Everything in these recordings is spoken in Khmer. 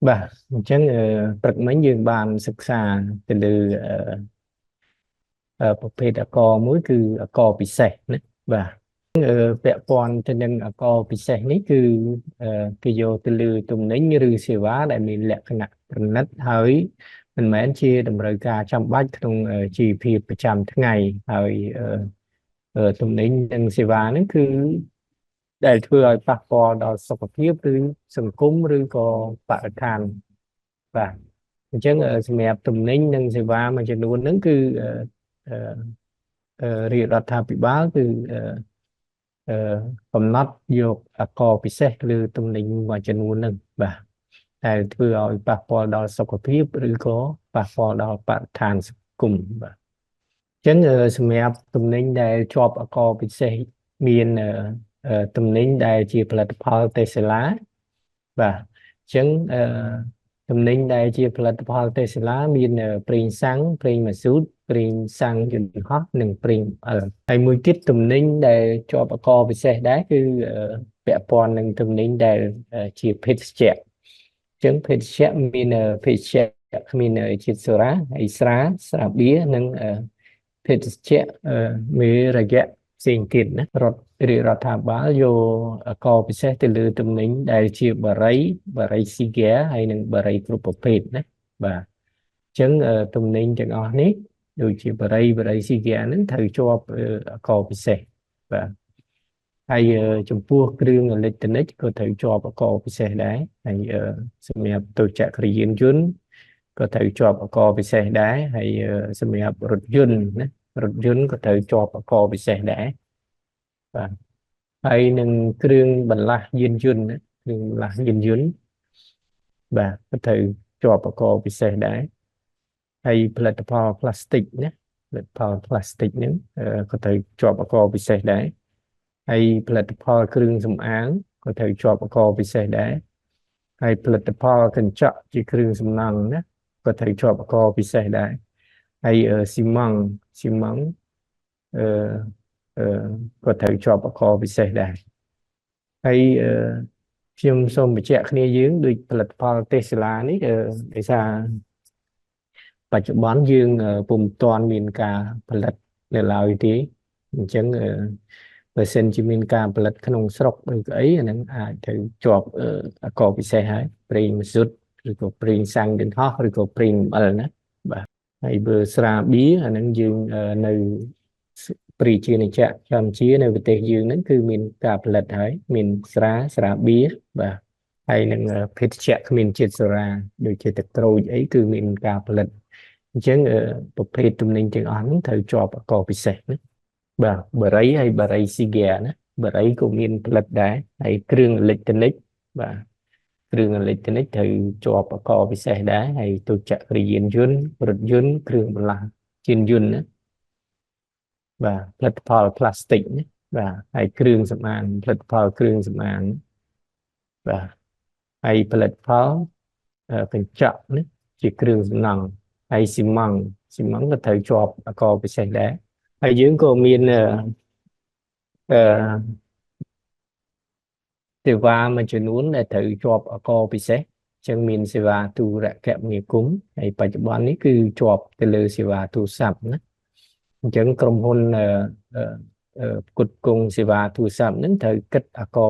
បាទអញ្ចឹងព្រឹកមិញយើងបានសិក្សាទៅលើប្រភេទអក្សរមួយគឺអក្សរពិសេសណាបាទពាក់ព័ន្ធទៅនឹងអក្សរពិសេសនេះគឺគេយកទៅលើទំនិញឬសេវាដែលមានលក្ខណៈប្រណិតហើយមិនមែនជាតម្រូវការចាំបាច់ក្នុងជីវភាពប្រចាំថ្ងៃហើយទំនិញនិងសេវាហ្នឹងគឺដែលធ្វើឲ្យប៉ះពាល់ដល់សុខភាពឬសង្គមឬក៏បរិស្ថានបាទអញ្ចឹងសម្រាប់ទំនិញនិងសេវាមួយចំនួនហ្នឹងគឺអឺរាជរដ្ឋាភិបាលគឺអឺកំណត់យកអក្សរពិសេសលើទំនិញមួយចំនួនហ្នឹងបាទដែលធ្វើឲ្យប៉ះពាល់ដល់សុខភាពឬក៏ប៉ះពាល់ដល់បរិស្ថានសង្គមបាទអញ្ចឹងសម្រាប់ទំនិញដែលជាប់អក្សរពិសេសមានទំនិញដែលជាផលិតផលទេសចរបាទអញ្ចឹងទំនិញដែលជាផលិតផលទេសចរមានប្រេងសាំងប្រេងម៉ាស៊ូតប្រេងសាំងយន្តហោះនិងប្រេងអិលហើយមួយទៀតទំនិញដែលជាប់អក្សរពិសេសដែរគឺពាក់ព័ន្ធនឹងទំនិញដែលជាភេសជ្ជៈអញ្ចឹងភេសជ្ជៈមានភេសជ្ជៈគ្មានជាតិសូរ៉ាហើយស្រាបៀរនិងភេសជ្ជៈមេរយៈផ្សេងទៀតណារាជរដ្ឋាភិបាលយកអក្សរពិសេសទៅលើទំនិញដែលជាបារីស៊ីហ្គាហើយនិងបារីគ្រប់ប្រភេទណាបាទអញ្ចឹងទំនិញទាំងអស់នេះដូចជាបារីស៊ីហ្គាហ្នឹងត្រូវជាប់អក្សរពិសេសបាទហើយចំពោះគ្រឿងអេឡិចត្រូនិកក៏ត្រូវជាប់អក្សរពិសេសដែរហើយសម្រាប់ទូចក្រយានយន្តក៏ត្រូវជាប់អក្សរពិសេសដែរហើយសម្រាប់រថយន្តណារថយន្តក៏ត្រូវជាប់អក្សរពិសេសដែរបាទហើយនឹងគ្រឿងបន្លាស់យានយន្តណាគ្រឿងបន្លាស់យានយន្តបាទក៏ត្រូវជាប់អក្សរពិសេសដែរហើយផលិតផលផ្លាស្ទិកណាផលិតផលផ្លាស្ទិកហ្នឹងក៏ត្រូវជាប់អក្សរពិសេសដែរហើយផលិតផលគ្រឿងសម្អាងក៏ត្រូវជាប់អក្សរពិសេសដែរហើយផលិតផលកញ្ចក់ជាគ្រឿងសំណង់ណាក៏ត្រូវជាប់អក្សរពិសេសដែរហើយស៊ីម៉ង់អឺក៏ត្រូវជាប់អក្សរពិសេសដែរហើយខ្ញុំសូមបញ្ជាក់គ្នាយើងដូចផលិតផលទេសចរនេះដោយសារបច្ចុប្បន្នយើងពុំទាន់មានការផលិតនៅឡើយទេអញ្ចឹងបើសិនជាមានការផលិតក្នុងស្រុកឬក៏អីអាហ្នឹងអាចទៅជាប់អក្សរពិសេសហើយប្រេងម៉ាស៊ូតឬក៏ប្រេងសាំងយន្តហោះឬក៏ប្រេងអំបិលណាបាទហើយបើស្រាបៀរអាហ្នឹងយើងនៅព្រះជាណាចក្រកម្ពុជានៅប្រទេសយើងហ្នឹងគឺមានការផលិតហើយមានស្រាបៀរបាទហើយនឹងភេសជ្ជៈគ្មានជាតិសូរ៉ាដូចជាទឹកក្រូចអីគឺមានការផលិតអញ្ចឹងប្រភេទទំនិញទាំងអស់ហ្នឹងត្រូវជាប់អក្សរពិសេសណាបាទបារីហើយបារីស៊ីហ្គាណាបារីក៏មានផលិតដែរហើយគ្រឿងអេឡិចត្រូនិកបាទគ្រឿងអេឡិចត្រូនិកត្រូវជាប់អក្សរពិសេសដែរហើយទូចក្រយានយន្តរថយន្តគ្រឿងបន្លាស់យានយន្តណាបាទផលិតផលផ្លាស្ទិកណាបាទហើយគ្រឿងសម្អាងផលិតផលគ្រឿងសម្អាងបាទហើយផលិតផលកញ្ចក់ណាជាគ្រឿងសំណង់ហើយស៊ីម៉ង់ក៏ត្រូវជាប់អក្សរពិសេសដែរហើយយើងក៏មានសេវាមួយចំនួនដែលត្រូវជាប់អក្សរពិសេសអញ្ចឹងមានសេវាទូរគមនាគមន៍ហើយបច្ចុប្បន្ននេះគឺជាប់ទៅលើសេវាទូរស័ព្ទណាអញ្ចឹងក្រុមហ៊ុនផ្គត់ផ្គង់សេវាទូរស័ព្ទហ្នឹងត្រូវគិតអក្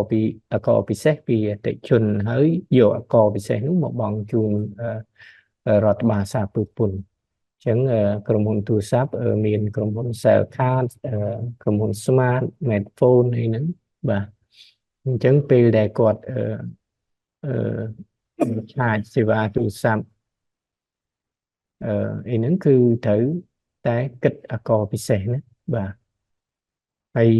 សរពិសេសពីអតិថិជនហើយយកអក្សរពិសេសនោះមកបង់ជូនរដ្ឋបាលសាធារណពន្ធអញ្ចឹងក្រុមហ៊ុនទូរស័ព្ទមានក្រុមហ៊ុន Cellcard ក្រុមហ៊ុន Smart Medphone អីហ្នឹងបាទអញ្ចឹងពេលដែលគាត់ឆាចសេវាទូរស័ព្ទអីហ្នឹងគឺត្រូវតែគិតអក្សរពិសេសណាបាទហើយ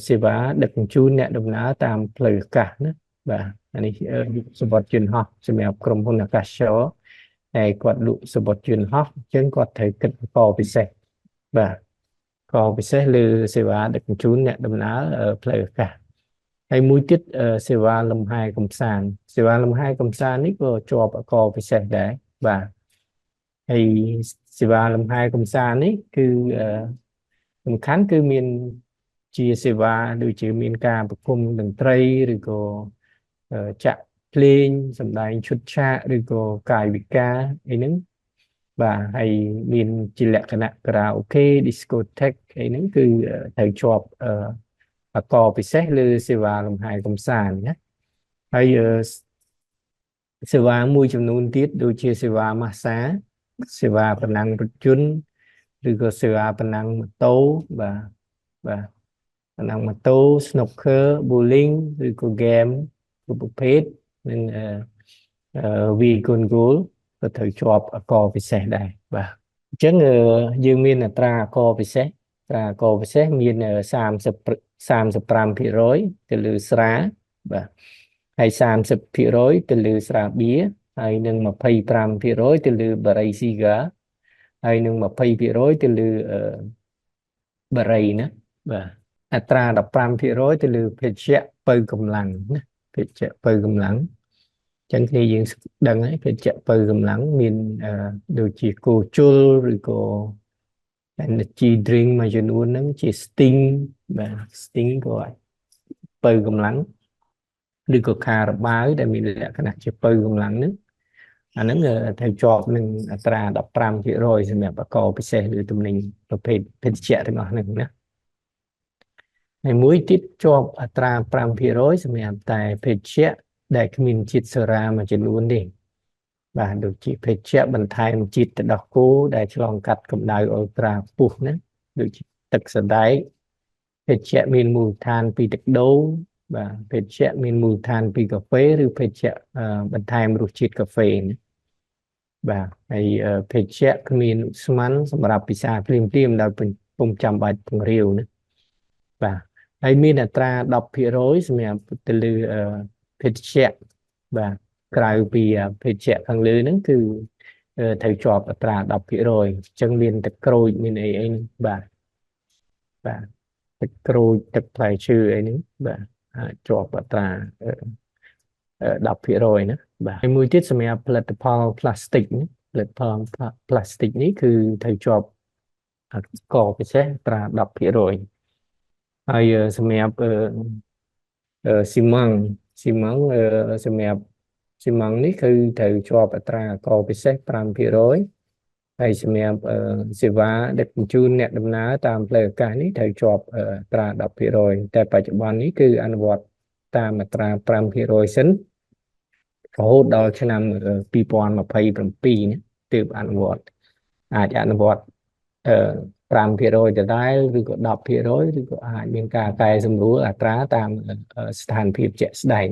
សេវាដឹកជញ្ជូនអ្នកដំណើរតាមផ្លូវអាកាសណាបាទអានេះសម្បត្តិយន្តហោះសម្រាប់ក្រុមហ៊ុនអាកាសចរហើយគាត់លក់សម្បត្តិយន្តហោះអញ្ចឹងគាត់ត្រូវគិតអក្សរពិសេសបាទអក្សរពិសេសលើសេវាដឹកជញ្ជូនអ្នកដំណើរផ្លូវអាកាសហើយមួយទៀតសេវាលំហែកំសាន្តសេវាលំហែកំសាន្តនេះក៏ជាប់អក្សរពិសេសដែរបាទហើយសេវាលំហែកំសាន្តនេះគឺសំខាន់គឺមានជាសេវាដូចជាមានការប្រគំតន្ត្រីឬក៏ចាក់ ភ្លេងសម្ដែងឈុតឆាកឬក៏កាយវិការអីហ្នឹងបាទហើយមានជាលក្ខណៈការ៉ាអូខេ discotheque អីហ្នឹងគឺត្រូវជាប់អកពិសេសលើសេវាលំហែកំសាន្តណាហើយសេវាមួយចំនួនទៀតដូចជាសេវាម៉ាស្សាសេវាប្រណាំងរថយន្តឬក៏សេវាប្រណាំងម៉ូតូបាទប្រណាំងម៉ូតូ snooker bowling ឬក៏ game គ្រប់ប្រភេទនិងវាយកូនគោលក៏ត្រូវជាប់អកពិសេសដែរបាទអញ្ចឹងយើងមានអត្រាអកពិសេសអត្រាអកពិសេសមាន35%ទៅលើស្រាបាទហើយ30%ទៅលើស្រាបៀរហើយនឹង25%ទៅលើបារីស៊ីហ្គាហើយនឹង20%ទៅលើបារីណាបាទអត្រា15%ទៅលើភេសជ្ជៈបើកម្លាំងណាភេសជ្ជៈបើកម្លាំងចឹងគ្នាយើងដឹងហើយភេសជ្ជៈបើកម្លាំងមានដូចជាគោជុលឬក៏ energy drink មួយចំនួនហ្នឹងជា Sting បាទ Sting ក៏បើកម្លាំងឬក៏ខារបាវដែលមានលក្ខណៈជាបើកម្លាំងហ្នឹងអាហ្នឹងត្រូវជាប់នឹងអត្រា15%សម្រាប់អកពិសេសឬទំនិញប្រភេទភេសជ្ជៈទាំងអស់ហ្នឹងណាហើយមួយទៀតជាប់អត្រា5%សម្រាប់តែភេសជ្ជៈដែលគ្មានជាតិសូរ៉ាមួយចំនួនទេបាទដូចជាភេសជ្ជៈបន្ថែមជាតិទឹកដោះគោដែលឆ្លងកាត់កម្ដៅអុលត្រាខ្ពស់ណាដូចជាទឹកសណ្តែកភេសជ្ជៈមានមូលដ្ឋានពីទឹកដូងបាទភេសជ្ជៈមានមូលដ្ឋានពីកាហ្វេឬភេសជ្ជៈបន្ថែមរសជាតិកាហ្វេណាបាទហើយភេសជ្ជៈគ្មានឧស្ម័នសម្រាប់ពិសាភ្លាមដោយពុំចាំបាច់ពង្រាវណាបាទហើយមានអត្រា10%សម្រាប់ទៅលើភេសជ្ជៈបាទក្រៅពីភេសជ្ជៈខាងលើហ្នឹងគឺត្រូវជាប់អត្រា10%អញ្ចឹងមានទឹកក្រូចមានអីហ្នឹងបាទទឹកក្រូចទឹកផ្លែឈើអីហ្នឹងបាទជាប់អត្រា10%ណាបាទហើយមួយទៀតសម្រាប់ផលិតផលផ្លាស្ទិកផលិតផលផ្លាស្ទិកនេះគឺត្រូវជាប់កពិសេសអត្រា10%ហើយសម្រាប់ស៊ីម៉ង់សម្រាប់ស៊ីម៉ង់នេះគឺត្រូវជាប់អត្រាកពិសេស5%ហើយសម្រាប់សេវាដឹកជញ្ជូនអ្នកដំណើរតាមផ្លូវអាកាសនេះត្រូវជាប់អត្រា10%តែបច្ចុប្បន្ននេះគឺអនុវត្តតាមអត្រា5%សិនរហូតដល់ឆ្នាំ2027នេះទើបអនុវត្តអាចអនុវត្ត5%ដដែលឬក៏10%ឬក៏អាចមានការកែសម្រួលអត្រាតាមស្ថានភាពជាក់ស្ដែង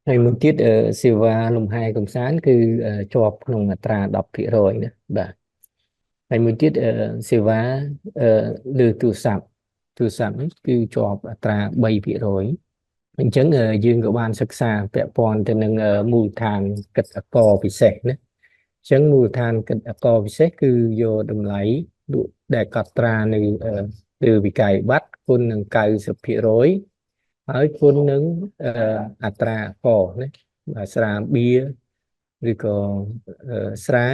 ហើយមួយទៀតសេវាលំហែកំសាន្តគឺជាប់ក្នុងអត្រា10%ណាបាទហើយមួយទៀតសេវាលើទូរស័ព្ទនេះគឺជាប់អត្រា3%អញ្ចឹងយើងក៏បានសិក្សាពាក់ព័ន្ធទៅនឹងមូលដ្ឋានគិតអកពិសេសណាអញ្ចឹងមូលដ្ឋានគិតអកពិសេសគឺយកតម្លៃដែលកត់ត្រានៅលើវិក័យប័ត្រគុណនឹង90%ហើយគុណនឹងអត្រាអកណាស្រាបៀឬក៏ស្រា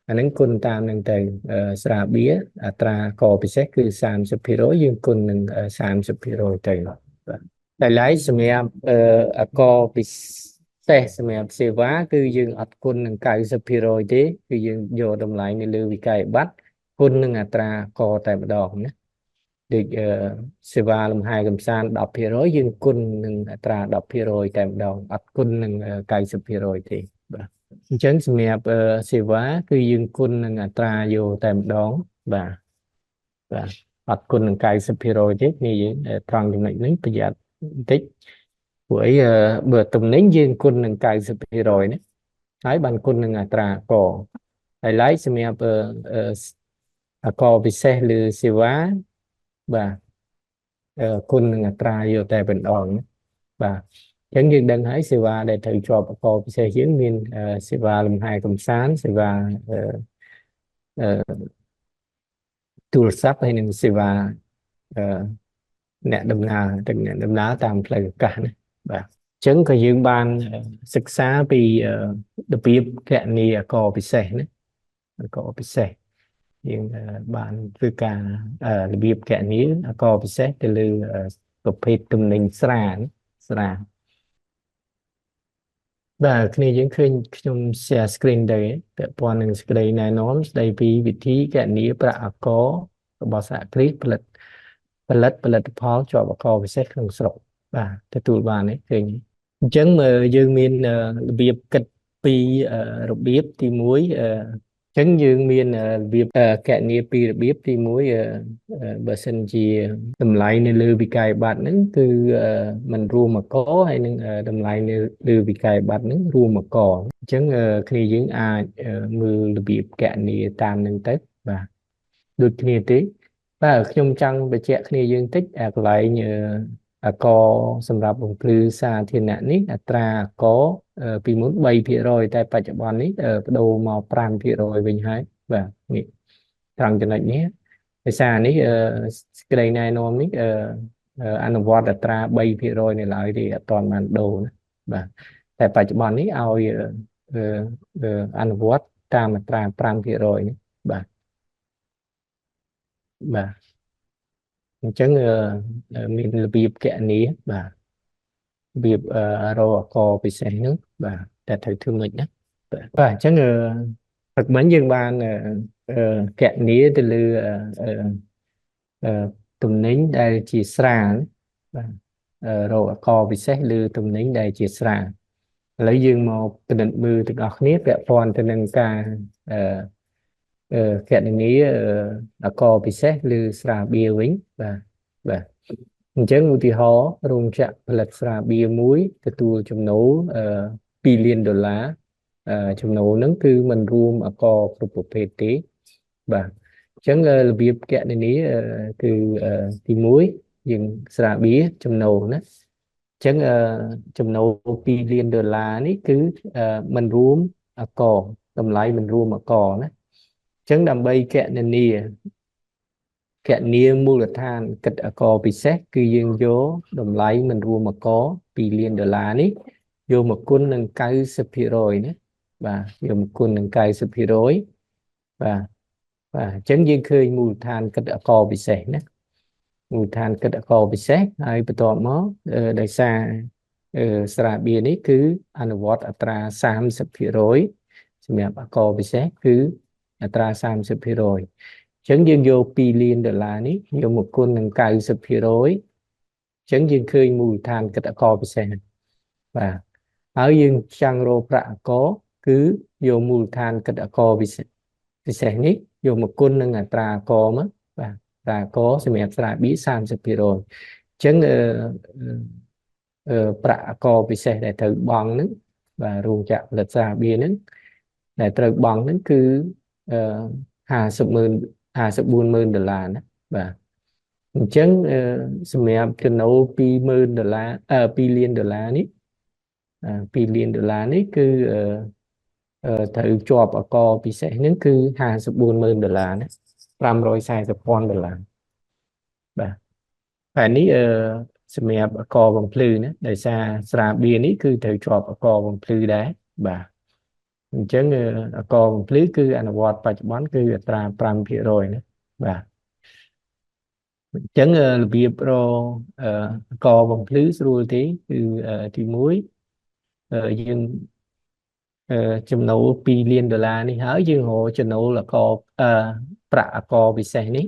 អានឹងគុណតាមនឹងទៅស្រាបៀអត្រាកពិសេសគឺ30%យើងគុណនឹង30%ទៅបាទតម្លៃសម្រាប់អកពិសេសសម្រាប់សេវាគឺយើងអត់គុណនឹង90%ទេគឺយើងយកតម្លៃនៅលើវិក័យប័ត្រគុណនឹងអត្រាកតែម្ដងណាដូចសេវាលំហែកំសាន្ត10%យើងគុណនឹងអត្រា10%តែម្ដងអត់គុណនឹង90%ទេបាទអញ្ចឹងសម្រាប់សេវាគឺយើងគុណនឹងអត្រាយកតែម្ដងបាទអត់គុណនឹង90%ទេនេះយើងត្រង់ចំណុចនេះប្រយ័ត្នបន្តិចព្រោះអីបើទំនិញយើងគុណនឹង90%ណាហើយបានគុណនឹងអត្រាកហើយឡែកសម្រាប់អកពិសេសឬសេវាបាទគុណនឹងអត្រាយកតែម្ដងបាទអញ្ចឹងយើងដឹងហើយសេវាដែលត្រូវជាប់អកពិសេសយើងមានសេវាលំហែកំសាន្តសេវាទូរស័ព្ទហើយនិងសេវាអ្នកដំណើរតាមផ្លូវអាកាសណាបាទអញ្ចឹងក៏យើងបានសិក្សាពីរបៀបគណនាអកពិសេសណាអកពិសេសយើងបានធ្វើការរបៀបគណនាអកពិសេសទៅលើប្រភេទទំនិញស្រា បាទគ្នាយើងឃើញខ្ញុំ share screen ដែរពាក់ព័ន្ធនឹងសេចក្តីណែនាំស្តីពីវិធីគណនាប្រាក់អាកររបស់សហគ្រាសផលិតផលជាប់អាករពិសេសក្នុងស្រុកបាទទទួលបានទេឃើញអញ្ចឹងយើងមានរបៀបគិតពីរបៀបទី1អញ្ចឹងយើងមានរបៀបគណនាពីរបៀបទី1បើសិនជាតម្លៃនៅលើវិក័យប័ត្រហ្នឹងគឺมันរួមអាករហើយនឹងតម្លៃនៅលើវិក័យប័ត្រហ្នឹងរួមអាករអញ្ចឹងគ្នាយើងអាចមើលរបៀបគណនាតាមហ្នឹងទៅបាទដូចគ្នាទេបាទខ្ញុំចង់បញ្ជាក់គ្នាយើងតិចកន្លែងអាករសម្រាប់បំភ្លឺសាធារណៈនេះអត្រាអាករពីមុន3%តែបច្ចុប្បន្ននេះបដូរមក5%វិញហើយបាទនេះត្រង់ចំណុចនេះដោយសារនេះសេចក្តីណែនាំនេះអនុវត្តអត្រា3%នៅឡើយទេអត់ទាន់បានដូរណាបាទតែបច្ចុប្បន្ននេះឲ្យអនុវត្តតាមអត្រា5%នេះបាទបាទអញ្ចឹងមានរបៀបគណនាបាទរបៀបរកអាករពិសេសហ្នឹងបាទតែត្រូវធ្វើមិនណាបាទអញ្ចឹងព្រឹកមិញយើងបានគណនាទៅលើទំនិញដែលជាស្រាបាទរកអាករពិសេសលើទំនិញដែលជាស្រាឥឡូវយើងមកពិនិត្យមើលទាំងអស់គ្នាពាក់ព័ន្ធទៅនឹងការគណនាអាករពិសេសលើស្រាបៀរវិញបាទអញ្ចឹងឧទាហរណ៍រោងចក្រផលិតស្រាបៀរមួយទទួលចំណូល$2 លានចំណូលហ្នឹងគឺมันរួមអាករគ្រប់ប្រភេទទេបាទអញ្ចឹងរបៀបគណនាគឺទី1យើងស្រាបៀរចំណូលណាអញ្ចឹងចំណូល$2 លាននេះគឺมันរួមអាករតម្លៃมันរួមអាករណាអញ្ចឹងដើម្បីគណនាមូលដ្ឋានគិតអាករពិសេសគឺយើងយកតម្លៃមិនរួមអាករ$2 លាននេះយកមកគុណនឹង90%ណាបាទយកមកគុណនឹង90%បាទអញ្ចឹងយើងឃើញមូលដ្ឋានគិតអាករពិសេសណាមូលដ្ឋានគិតអាករពិសេសហើយបន្ទាប់មកដោយសារស្រាបៀរនេះគឺអនុវត្តអត្រា30%សម្រាប់អាករពិសេសគឺអត្រា30%អញ្ចឹងយើងយក$2 លាននេះយកមកគុណនឹង90%អញ្ចឹងយើងឃើញមូលដ្ឋានគិតអាករពិសេសបាទហើយយើងចង់រកប្រាក់អាករគឺយកមូលដ្ឋានគិតអាករពិសេសនេះយកមកគុណនឹងអត្រាអាករមកបាទអត្រាអាករសម្រាប់ស្រាបៀរ30%អញ្ចឹងប្រាក់អាករពិសេសដែលត្រូវបង់ហ្នឹងបាទរោងចក្រផលិតស្រាបៀរហ្នឹងដែលត្រូវបង់ហ្នឹងគឺ$54,000ណាបាទអញ្ចឹងសម្រាប់ចំណូល$2,000,000 $2 លាននេះ$2 លាននេះគឺត្រូវជាប់អាករពិសេសហ្នឹងគឺ$54,000ណា$540,000បាទតែនេះសម្រាប់អាករបំភ្លឺណាដោយសារស្រាបៀរនេះគឺត្រូវជាប់អាករបំភ្លឺដែរបាទអញ្ចឹងអាករបំភ្លឺគឺអនុវត្តបច្ចុប្បន្នគឺអត្រា5%ណាបាទអញ្ចឹងរបៀបរអាករបំភ្លឺស្រួលទេគឺទី1យើងចំណូល$2 លាននេះហើយយើងរកចំណូលអាករប្រាក់អាករពិសេសនេះ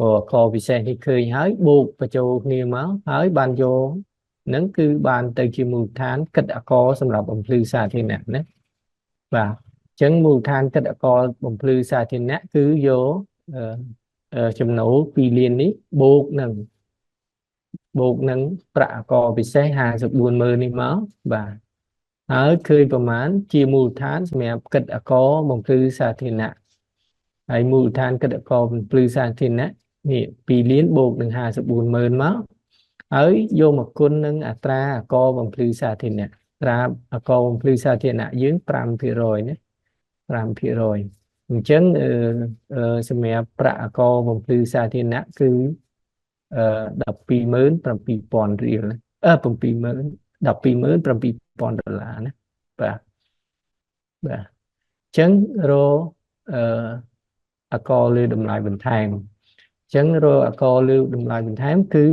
អាករពិសេសនេះឃើញហើយបូកបញ្ចូលគ្នាមកហើយបានយកហ្នឹងគឺបានទៅជាមូលដ្ឋានគិតអាករសម្រាប់បំភ្លឺសាធារណៈណាបាទអញ្ចឹងមូលដ្ឋានគិតអាករបំភ្លឺសាធារណៈគឺយកចំណូល$2 លាននេះបូកនឹងប្រាក់អាករពិសេស$54,000នេះមកបាទហើយឃើញប្រមាណជាមូលដ្ឋានសម្រាប់គិតអាករបំភ្លឺសាធារណៈហើយមូលដ្ឋានគិតអាករបំភ្លឺសាធារណៈនេះ$2 លានបូកនឹង$54,000មកហើយយកមកគុណនឹងអត្រាអាករបំភ្លឺសាធារណៈត្រាអាករបំភ្លឺសាធារណៈយើង5%ណា5%អញ្ចឹងសម្រាប់ប្រាក់អាករបំភ្លឺសាធារណៈគឺ$127,000រៀលណា$127,000ណាបាទអញ្ចឹងរកអាករលើតម្លៃបន្ថែមអញ្ចឹងរកអាករលើតម្លៃបន្ថែមគឺ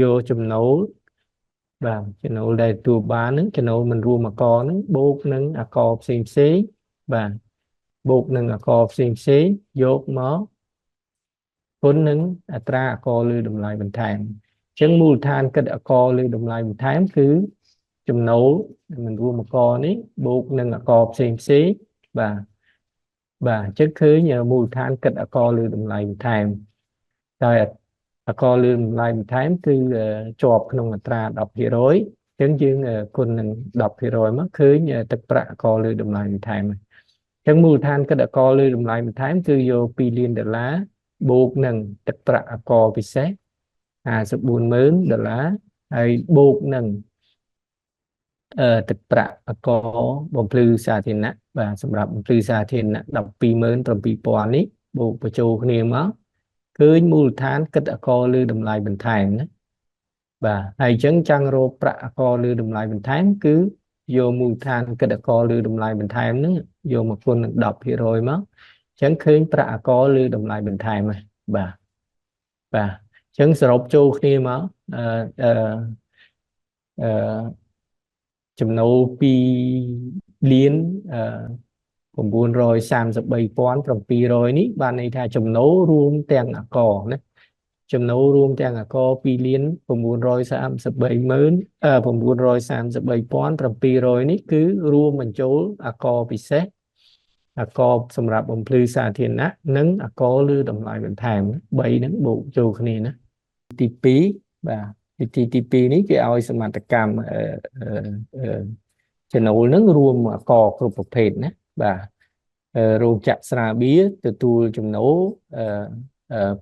យកចំណូល បាទចំណូលដែលទទួលបានហ្នឹងចំណូលមិនរួមអកហ្នឹងបូកនឹងអកផ្សេងបាទបូកនឹងអកផ្សេងយកមកគុណនឹងអត្រាអកលើតម្លៃបន្ថែមអញ្ចឹងមូលដ្ឋានគិតអកលើតម្លៃបន្ថែមគឺចំណូលមិនរួមអកនេះបូកនឹងអកផ្សេងបាទបាទអញ្ចឹងឃើញមូលដ្ឋានគិតអកលើតម្លៃបន្ថែមដោយអកលើតម្លៃបន្ថែមគឺជាប់ក្នុងអត្រា10%អញ្ចឹងយើងគុណនឹង10%មកឃើញទឹកប្រាក់អកលើតម្លៃបន្ថែមអញ្ចឹងមូលដ្ឋានគិតអកលើតម្លៃបន្ថែមគឺយក$2,000,000បូកនឹងទឹកប្រាក់អកពិសេស$54,000ហើយបូកនឹងទឹកប្រាក់អកបំភ្លឺសាធារណៈបាទសម្រាប់បំភ្លឺសាធារណៈ127000នេះបូកបញ្ចូលគ្នាមកឃើញមូលដ្ឋានគិតអកលើតម្លៃបន្ថែមណាបាទហើយអញ្ចឹងចង់រកប្រាក់អកលើតម្លៃបន្ថែមគឺយកមូលដ្ឋានគិតអកលើតម្លៃបន្ថែមហ្នឹងយកមកគុណនឹង10%មកអញ្ចឹងឃើញប្រាក់អកលើតម្លៃបន្ថែមហ្នឹងបាទបាទអញ្ចឹងសរុបចូលគ្នាមកចំណូល$2,933,700នេះបានន័យថាចំណូលរួមទាំងអកណាចំណូលរួមទាំងអក$2,933,700នេះគឺរួមបញ្ចូលអកពិសេសអកសម្រាប់បំភ្លឺសាធារណៈនិងអកលើតម្លៃបន្ថែម3ហ្នឹងបូកចូលគ្នាណាទី2បាទវិធីទី2នេះគេឲ្យសមត្ថកម្មចំណូលហ្នឹងរួមអកគ្រប់ប្រភេទណាបាទរោងចក្រស្រាបៀរទទួលចំណូល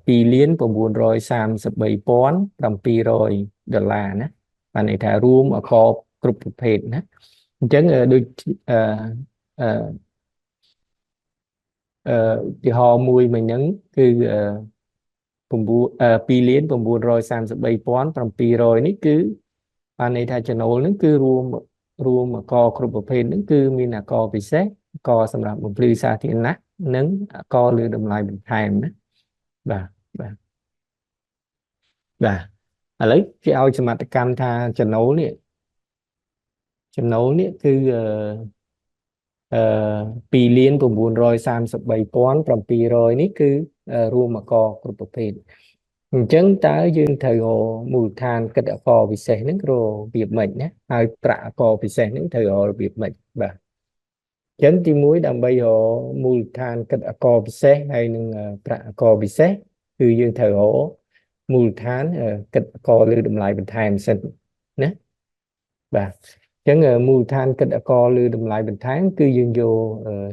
$2,933,700ណាបានន័យថារួមអកគ្រប់ប្រភេទណាអញ្ចឹងដូចទីហោមួយមិញហ្នឹងគឺ$2,933,700នេះគឺបានន័យថាចំណូលហ្នឹងគឺរួមអកគ្រប់ប្រភេទហ្នឹងគឺមានអកពិសេសអកសម្រាប់បំភ្លឺសាធារណៈនិងអកលើតម្លៃបន្ថែមណាបាទឥឡូវគេឲ្យសមត្ថកម្មថាចំណូលនេះគឺ$2,933,700នេះគឺរួមអកគ្រប់ប្រភេទអញ្ចឹងតើយើងត្រូវរកមូលដ្ឋានគិតអកពិសេសហ្នឹងរករបៀបម៉េចណាហើយប្រាក់អកពិសេសហ្នឹងត្រូវរករបៀបម៉េចបាទអញ្ចឹងទី1ដើម្បីរកមូលដ្ឋានគិតអកពិសេសហើយនឹងប្រាក់អកពិសេសគឺយើងត្រូវរកមូលដ្ឋានគិតអកលើតម្លៃបន្ថែមសិនណាបាទអញ្ចឹងមូលដ្ឋានគិតអកលើតម្លៃបន្ថែមគឺយើងយក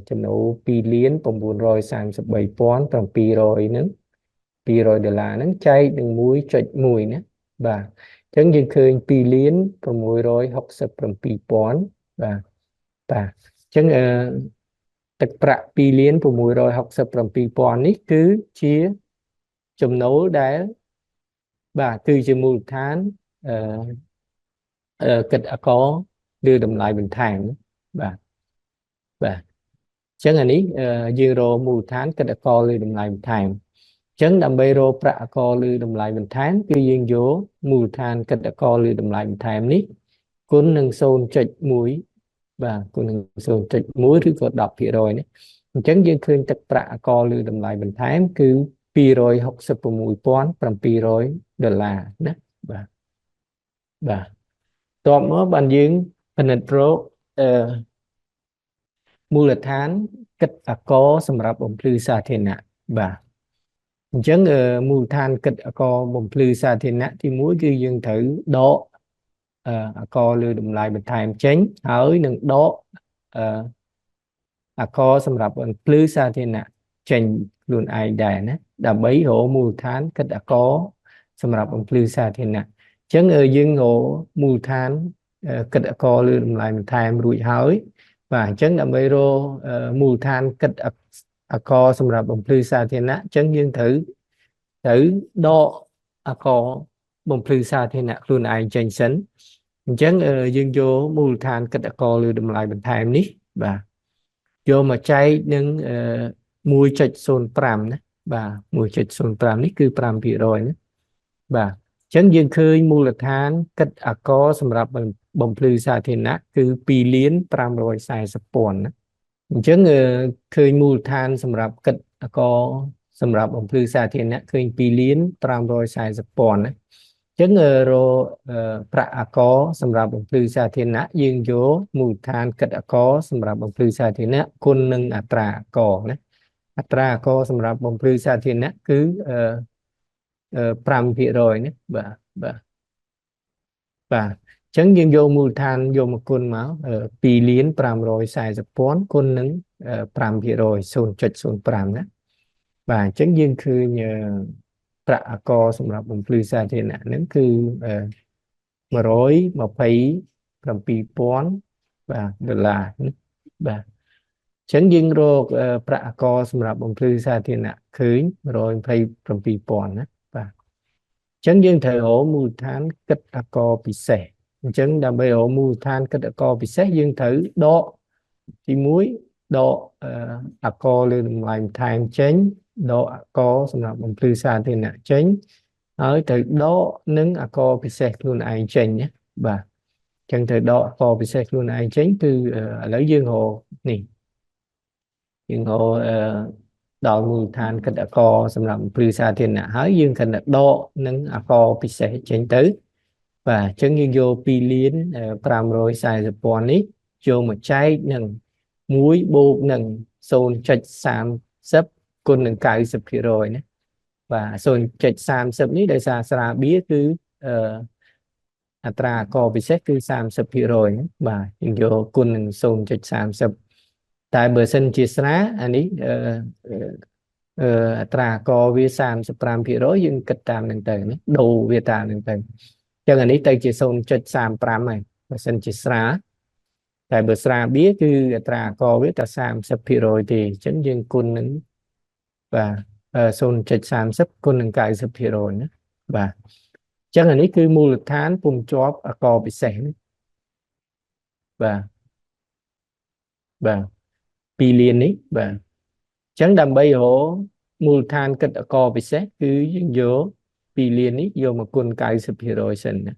ចំណូល$2,933,700ហ្នឹង$200ហ្នឹងចែកនឹង1.1ណាបាទអញ្ចឹងយើងឃើញ$2,667,000បាទអញ្ចឹងទឹកប្រាក់$2,667,000នេះគឺជាចំណូលដែលបាទគឺជាមូលដ្ឋានគិតអកលើតម្លៃបន្ថែមបាទអញ្ចឹងអានេះយើងរកមូលដ្ឋានគិតអកលើតម្លៃបន្ថែមអញ្ចឹងដើម្បីរកប្រាក់អកលើតម្លៃបន្ថែមគឺយើងយកមូលដ្ឋានគិតអកលើតម្លៃបន្ថែមនេះគុណនឹង0.1បាទគុណនឹង0.1ឬក៏10%នេះអញ្ចឹងយើងឃើញទឹកប្រាក់អកលើតម្លៃបន្ថែមគឺ$266,700ណាបាទតបមកបានយើងពិនិត្យរកមូលដ្ឋានគិតអកសម្រាប់បំភ្លឺសាធារណៈបាទអញ្ចឹងមូលដ្ឋានគិតអកបំភ្លឺសាធារណៈទី1គឺយើងត្រូវដកអកលើតម្លៃបន្ថែមចេញហើយនឹងដកអកសម្រាប់បំភ្លឺសាធារណៈចេញខ្លួនឯងដែរណាដើម្បីរកមូលដ្ឋានគិតអកសម្រាប់បំភ្លឺសាធារណៈអញ្ចឹងយើងរកមូលដ្ឋានគិតអកលើតម្លៃបន្ថែមរួចហើយបាទអញ្ចឹងដើម្បីរកមូលដ្ឋានគិតអកសម្រាប់បំភ្លឺសាធារណៈអញ្ចឹងយើងត្រូវដកអកបំភ្លឺសាធារណៈខ្លួនឯងចេញសិនអញ្ចឹងយើងយកមូលដ្ឋានគិតអកលើតម្លៃបន្ថែមនេះបាទយកមកចែកនឹង1.05ណាបាទ1.05នេះគឺ5%ណាបាទ ចឹងយើងឃើញមូលដ្ឋានគិតអកសម្រាប់បំភ្លឺសាធារណៈគឺ2,540,000 ណាអញ្ចឹងឃើញមូលដ្ឋានសម្រាប់គិតអកសម្រាប់បំភ្លឺសាធារណៈឃើញ2,540,000 ណាអញ្ចឹងរប្រាក់អកសម្រាប់បំភ្លឺសាធារណៈយើងយកមូលដ្ឋានគិតអកសម្រាប់បំភ្លឺសាធារណៈគុណនឹងអត្រាអកណាអត្រាអកសម្រាប់បំភ្លឺសាធារណៈគឺ5% ណាបាទអញ្ចឹងយើងយកមូលដ្ឋានយកមកគុណមក2,540,000 គុណនឹង5% 0.05 ណាបាទអញ្ចឹងយើងឃើញប្រាក់អកសម្រាប់បំភ្លឺសាធារណៈហ្នឹងគឺ127,000 បាទដុល្លារណាបាទអញ្ចឹងយើងរកប្រាក់អកសម្រាប់បំភ្លឺសាធារណៈឃើញ127,000 ណាបាទអញ្ចឹងយើងត្រូវរកមូលដ្ឋានគិតអកពិសេសអញ្ចឹងដើម្បីរកមូលដ្ឋានគិតអកពិសេសយើងត្រូវដកទី1ដកអកលើតម្លៃបន្ថែមចេញដកអកសម្រាប់បំភ្លឺសាធារណៈចេញហើយត្រូវដកនឹងអកពិសេសខ្លួនឯងចេញណាបាទអញ្ចឹងត្រូវដកអកពិសេសខ្លួនឯងចេញគឺឥឡូវយើងរកនេះយើងរកដល់មូលដ្ឋានគិតអកសម្រាប់បំភ្លឺសាធារណៈហើយយើងគិតដកនឹងអកពិសេសចេញទៅបាទអញ្ចឹងយើងយក2,540,000 នេះយកមកចែកនឹង1បូកនឹង 0.30 គុណនឹង 90% ណាបាទ 0.30 នេះដោយសារស្រាបៀរគឺអត្រាអកពិសេសគឺ 30% ណាបាទយើងយកគុណនឹង 0.30 តែបើសិនជាស្រាអានេះអត្រាអកវា 35% យើងគិតតាមនឹងទៅណាដូរវាតាមនឹងទៅអញ្ចឹងអានេះទៅជា 0.35 ហើយបើសិនជាស្រាតែបើស្រាបៀរគឺអត្រាអកវាតែ 30% ទេអញ្ចឹងយើងគុណនឹងបាទ 0.30 គុណនឹង 90% ណាបាទអញ្ចឹងអានេះគឺមូលដ្ឋានពុំជាប់អកពិសេសណាបាទ2លាននេះបាទអញ្ចឹងដើម្បីរកមូលដ្ឋានគិតអកពិសេសគឺយើងយក2លាននេះយកមកគុណ 90% សិនណា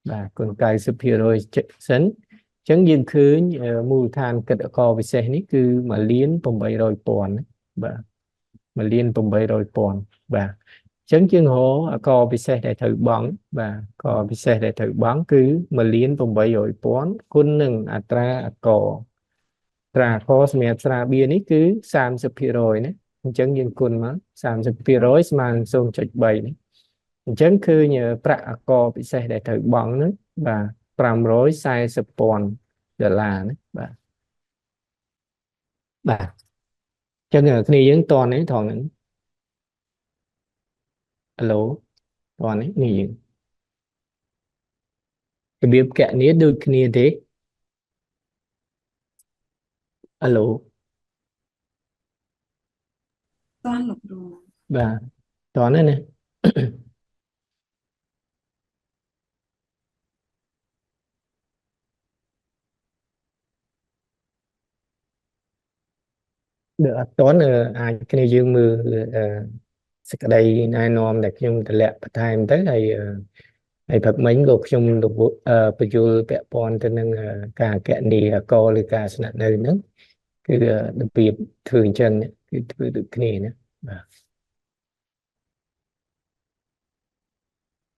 បាទគុណ 90% សិនអញ្ចឹងយើងឃើញមូលដ្ឋានគិតអកពិសេសនេះគឺ1,800,000 ណាបាទ1,800,000 បាទអញ្ចឹងយើងរកអកពិសេសដែលត្រូវបង់បាទអកពិសេសដែលត្រូវបង់គឺ1,800,000 គុណនឹងអត្រាអកត្រាអកសម្រាប់ស្រាបៀរនេះគឺ 30% ណាអញ្ចឹងយើងគុណមក 30% ស្មើនឹង 0.3 នេះអញ្ចឹងឃើញប្រាក់អកពិសេសដែលត្រូវបង់ហ្នឹងបាទ540,000 ដុល្លារណាបាទអញ្ចឹងគ្នាយើងតនេះថងហ្នឹងអាឡូតនេះនេះយើងរបៀបកណនីដូចគ្នាទេអាឡូតន់លោកគ្រូបាទតនេះណាបើអត់តន់អាចគ្នាយើងមើលសេចក្តីណែនាំដែលខ្ញុំតម្លាក់បន្ថែមទៅហើយព្រឹកមិញក៏ខ្ញុំបញ្យល់ពាក់ព័ន្ធទៅនឹងការកណនីអកឬការស្នាក់នៅហ្នឹងគឺរបៀបធ្វើអញ្ចឹងគឺធ្វើដូចគ្នាណា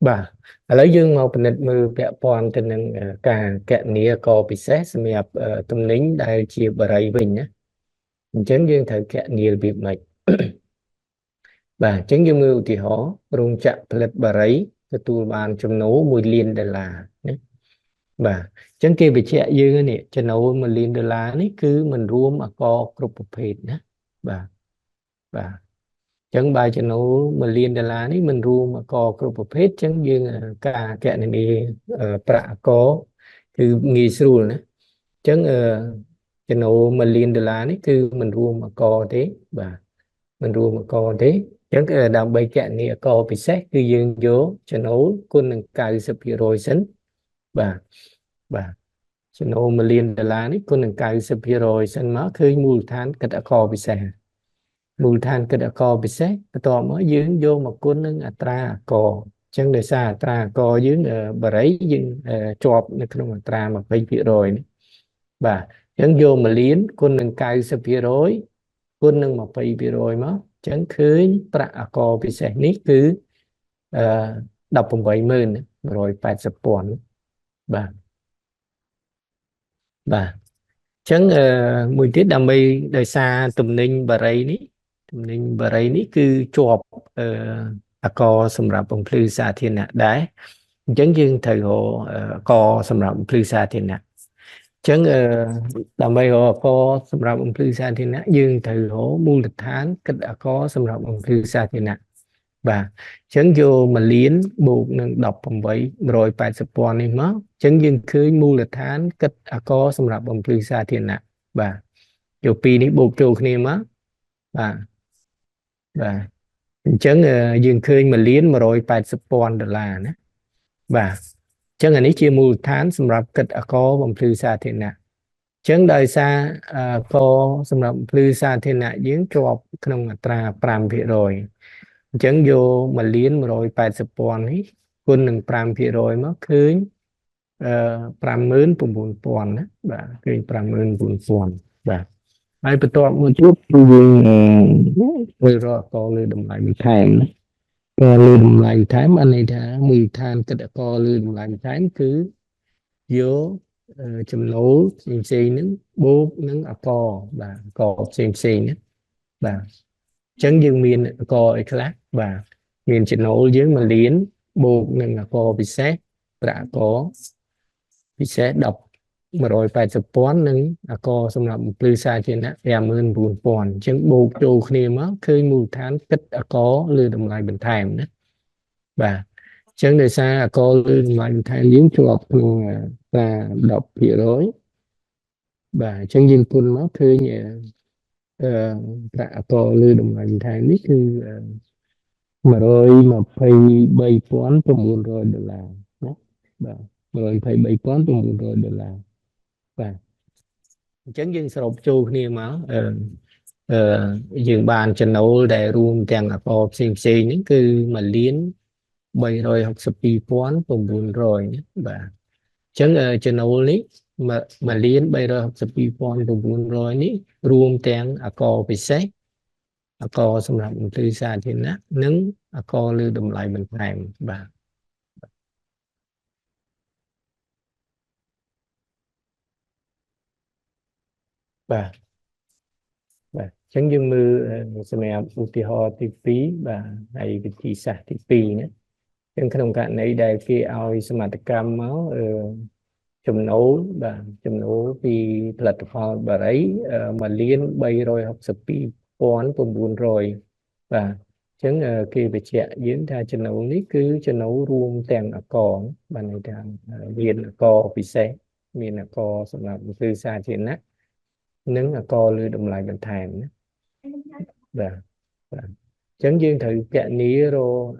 បាទឥឡូវយើងមកពិនិត្យមើលពាក់ព័ន្ធទៅនឹងការកណនីអកពិសេសសម្រាប់ទំនិញដែលជាបរិយវិញណាអញ្ចឹងយើងត្រូវកណនីរបៀបម៉េចបាទអញ្ចឹងយើងមើលឧទាហរណ៍រោងចក្រផលិតបារីទទួលបានចំណូល$1 លានណាបាទអញ្ចឹងគេបញ្ជាក់យើងនេះចំណូល$1 លាននេះគឺមិនរួមអកគ្រប់ប្រភេទណាបាទអញ្ចឹងបើចំណូល$1 លាននេះមិនរួមអកគ្រប់ប្រភេទអញ្ចឹងយើងការកណនីប្រាក់អកគឺងាយស្រួលណាអញ្ចឹងចំណូល$1 លាននេះគឺមិនរួមអកទេបាទមិនរួមអកទេអញ្ចឹងដើម្បីកណនីអកពិសេសគឺយើងយកចំណូលគុណនឹង 90% សិនបាទចំណូល$1 លាននេះគុណនឹង 90% សិនមកឃើញមូលដ្ឋានគិតអកពិសេសមូលដ្ឋានគិតអកពិសេសបន្ទាប់មកយើងយកមកគុណនឹងអត្រាអក chẳng để xa tra co dưới bà rấy nhưng chọp nó không tra mà phải bị rồi và chẳng vô mà liến con nâng cài sập bị rối con nâng mà phải bị rồi mà chẳng khơi tra co bị xe nít cứ đọc bằng vậy mơn rồi phải sập bòn và chẳng mùi tiết đam mê đời xa tùm ninh bà rây ní cứ chọp co xâmรับbằng plư xa thiên nạ đáy chẳng dưng thời hộ co xâmรับbằng plư xa thiên nạ chẳng đam mê hộ co xâmรับbằng plư xa thiên nạ dưng thời hộ mưu lịch tháng cách có xâmรับbằng plư xa thiên nạ và chẳng vô mà liến buộc nâng đọc bằng vậy rồi phải sập bòn này mất chẳng dưng khơi mưu lịch tháng cách có xâmรับbằng plư xa thiên nạ và vô pi ní buộc trù khné mất và chẳng dương khơi mà liến mà rồi phải sập bòn đợt là nữa và chẳng anh ấy chia mưu tháng xâmรับcách có bằng plư xa thiên nạ chẳng đời xa có xâmรับplư xa thiên nạ dưỡng cho không tra pram vị rồi chẳng vô mà liến mà rồi phải sập bòn ấy quân đừng pram vị rồi mất khơi pram mướn bùn bùn bòn á và khơi pram mướn bùn bòn và ai bắt đầu một chút dương rồi rồi có lưu đầm lại bị thèm có lưu đầm lại thèm anh ấy đã mùi than cái đã có lưu đầm lại thèm cứ vô chấm lố xem xem nứng bố nứng co và co xem nữa và chẳng dừng miền co ấy khác và miền chấm lố dưới mà liến bố nứng co bị xét đã có bị xét độc mà rồi phải sập bón nứng co xong làm plư xa trên đó em ơn buồn bòn chẳng bố trù khné mất khơi mùi than kết có lưu đầm lại bình thèm đó và chẳng đời xa có lưu đầm lại bình thèm giếng cho học và đọc hiểu rối và chẳng dừng quân mất khơi nhẹ đã có lưu đầm lại bình thèm biếtคือmà rồi mà phải bay bón cho muôn rồi được là đó và rồi phải bay bón cho muôn rồi được là và chẳng dừng sập trù khné mà dương bàn chân nấu để luôn tiền có xem những cái mà liến bây rồi học sập pi toán cùng buồn rồi nhé và chẳng chân nấu lý mà liến bây rồi học sập pi toán cùng buồn rồi ní luôn tiền có bị xét có xong làm từ xa thì nát nứng có lưu đầm lại mình thèm và chẳng dừng mưa xem em ưu tiên họ thì phí và hay vị trí sạch thì phí nữa trong cái đồng cạn này đây khi ao xem mặt cam máu chùm nấu và chùm nấu thì lật họ bà ấy mà liên bay rồi học sập pi toán cùng buồn rồi và chẳng khi về trẻ diễn ra chùm nấu ní cứ chùm nấu ruộng tèn ở cò bà này đang viên ở cò bị xé miền ở cò xong là từ xa trên nát nứng ở cò lưu đụng lại bên thèm nữa và chẳng dương thử chạy ní rồi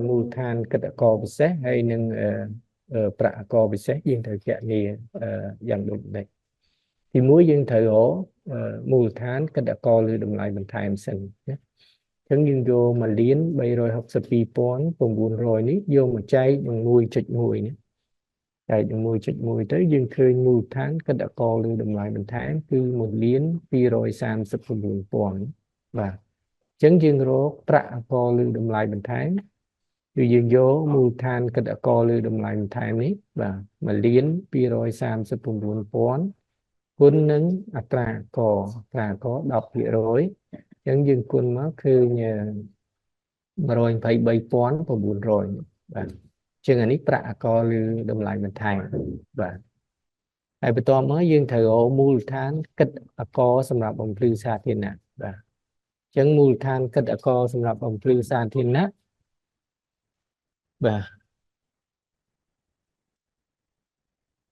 mùi than cái co bị xét hay nâng bạ co bị xét dương thử chạy ní dần đụng này thì muối dương thử ổ mùi than cái co lưu đụng lại bên thèm sừng nhé chẳng dương vô mà liến bay rồi học sập pi pón cùng buồn rồi ní vô mà cháy bằng mùi chịch mùi nhé chạy bằng mùi chịch mùi tới dương khơi mùi than cái co lưu đụng lại bên thèm cứ một liến pi rồi sam sập cùng buồn pón và chẳng dương rô bạ co lưu đụng lại bên thèm vì dương vô mùi than cái co lưu đụng lại bên thèm ní và mà liến pi rồi sam sập cùng buồn pón quân nâng tra có đọc hiểu rồi chẳng dừng quân mất khơi nhà mà rồi phải bay toán và buồn rồi và chừng anh ít bạ co lưu đâm lại mình thành và ai bị to mới dương thời ổ mùi than kết co xâm nhập bằng plư xa thiên nạ và chẳng mùi than kết co xâm nhập bằng plư xa thiên nạ và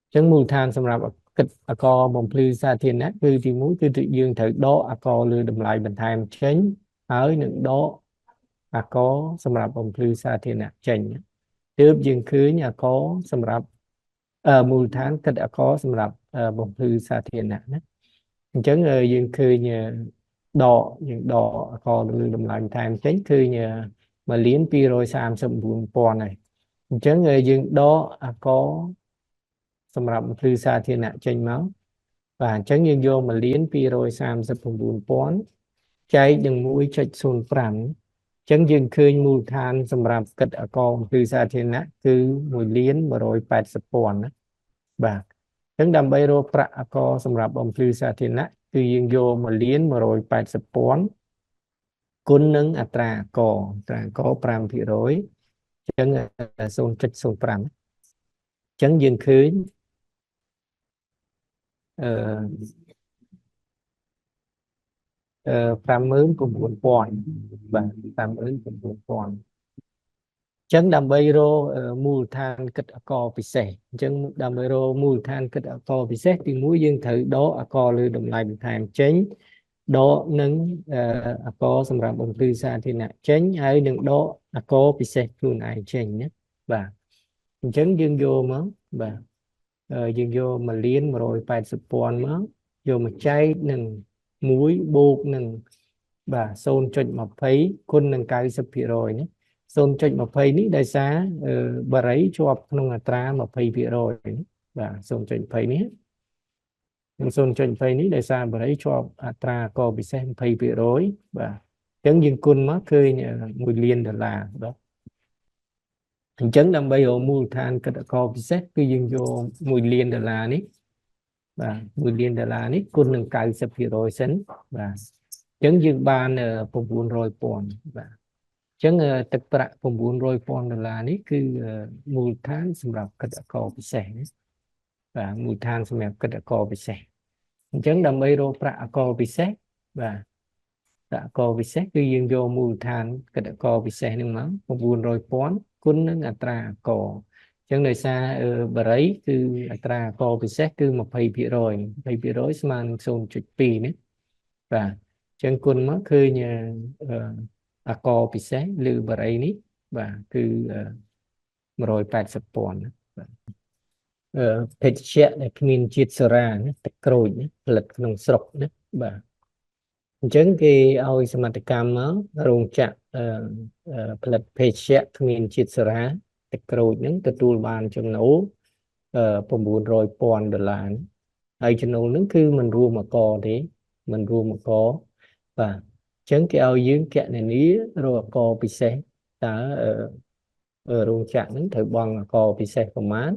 chẳng mùi than xâm nhập kết co bằng plư xa thiên nạ cứ thì mũi cứ tự dương thời đó co lưu đâm lại mình thành chánh ở những đó có xâm nhập bằng plư xa thiên nạ chánh tiếp dương khứ nhà có xâm nhập mùi than kết có xâm nhập bằng plư xa thiên nạ chẳng dương khứ nhà đỏ những đỏ có lưu đâm lại mình thành chánh khứ nhà mà liến pi rồi sam sầm buồn pon này chẳng người dương đó có sầm rập từ xa thiên nạ tranh máu và chẳng dương vô mà liến pi rồi sam sầm buồn pon cháy đừng mũi chạy xuân phẳng chẳng dương khơi mù than sầm rập cất ở con từ xa thiên nạ cứ mùi liến mà rồi bạch sập pon và chẳng đầm bay rô pra có sầm rập ông từ xa thiên nạ cứ dương vô mà liến mà rồi bạch sập pon cún nâng tra có pram thị rối chẳng xuân trích xuân phẳng chẳng dương khơi pram mướn cùng buồn pon và pram mướn cùng buồn pon chẳng đầm bay rô mù than kết co bị sẻ chẳng đầm bay rô mù than kết co bị sẻ thì mũi dương thử đó co lưu đồng lại bị than chén đó nâng co sầm rạp ông tư xa thì nè chén hay đừng đó co bị sẻ luôn này chén nhé và chẳng dương vô mà và dương vô mà liên mà rồi phải sụp pon mà vô mà cháy nâng muối bột nâng và xôn chọn mà thấy quân nâng cao sụp rồi nhé xôn chọn mà thấy ní đại xá bà ấy cho nông tra mà thấy rồi và xôn chọn thấy ní xôn chọn thấy ní đại xá bà ấy cho tra có bị xem thấy rồi và chẳng dương quân má khơi mùi liên là đó hình chấn đâm bây giờ mùi than cái co bị xét cứ dương vô mùi liên là ní và mùi liên là ní quân nâng cao sụp rồi sánh và chấn dương ban phục vụ rồi còn và chẳng tất cả cùng buôn rồi pon là ní cứ mùi than xâm nhập cái cỏ bị sẻ và mùi than xâm nhập cái cỏ bị sẻ chẳng đầm bay rô pra cỏ bị sẻ và đã cỏ bị sẻ cứ dương vô mùi than cái cỏ bị sẻ nhưng mà cùng buôn rồi pon cún nó là tra cỏ chẳng đời xa bờ ấy cứ tra cỏ bị sẻ cứ một thầy bị rồi mà xôn chụp pì nữa và chẳng cún mất khơi nhà co bị xé lư bờ ấy ní và cứ rồi phải sập pòn phết chè này mình chiết sera nhé tách rồi nhé lật nòng sọc nhé và chẳng cái ao xem mặt cam á rong chạ lật phết chè mình chiết sera tách rồi nhé từ tool bàn trong nấu phòng buồn rồi pòn được là ai cho nấu nướng cứ mình ru mà co thế mình ru mà có và chẳng cái ao dương kẹt này ní rồi co bị xe ta ở rung chạm thử bằng co bị xe của má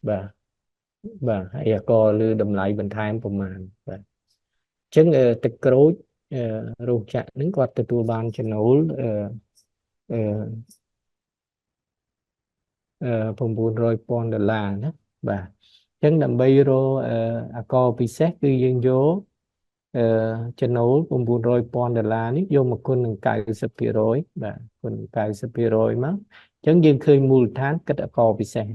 và hay là co lưu đầm lại bình thay của màn và chẳng tịch cối rung chạm đứng qua từ tua ban cho nấu phòng buồn rồi pon đờ là đó và chẳng đầm bay rô co bị xe cứ dương vô chân nấu cùng buồn rồi pon đờ là nít vô một con cài sập rồi và con cài sập rồi mà chẳng dừng khơi mùi than cái đã co bị xe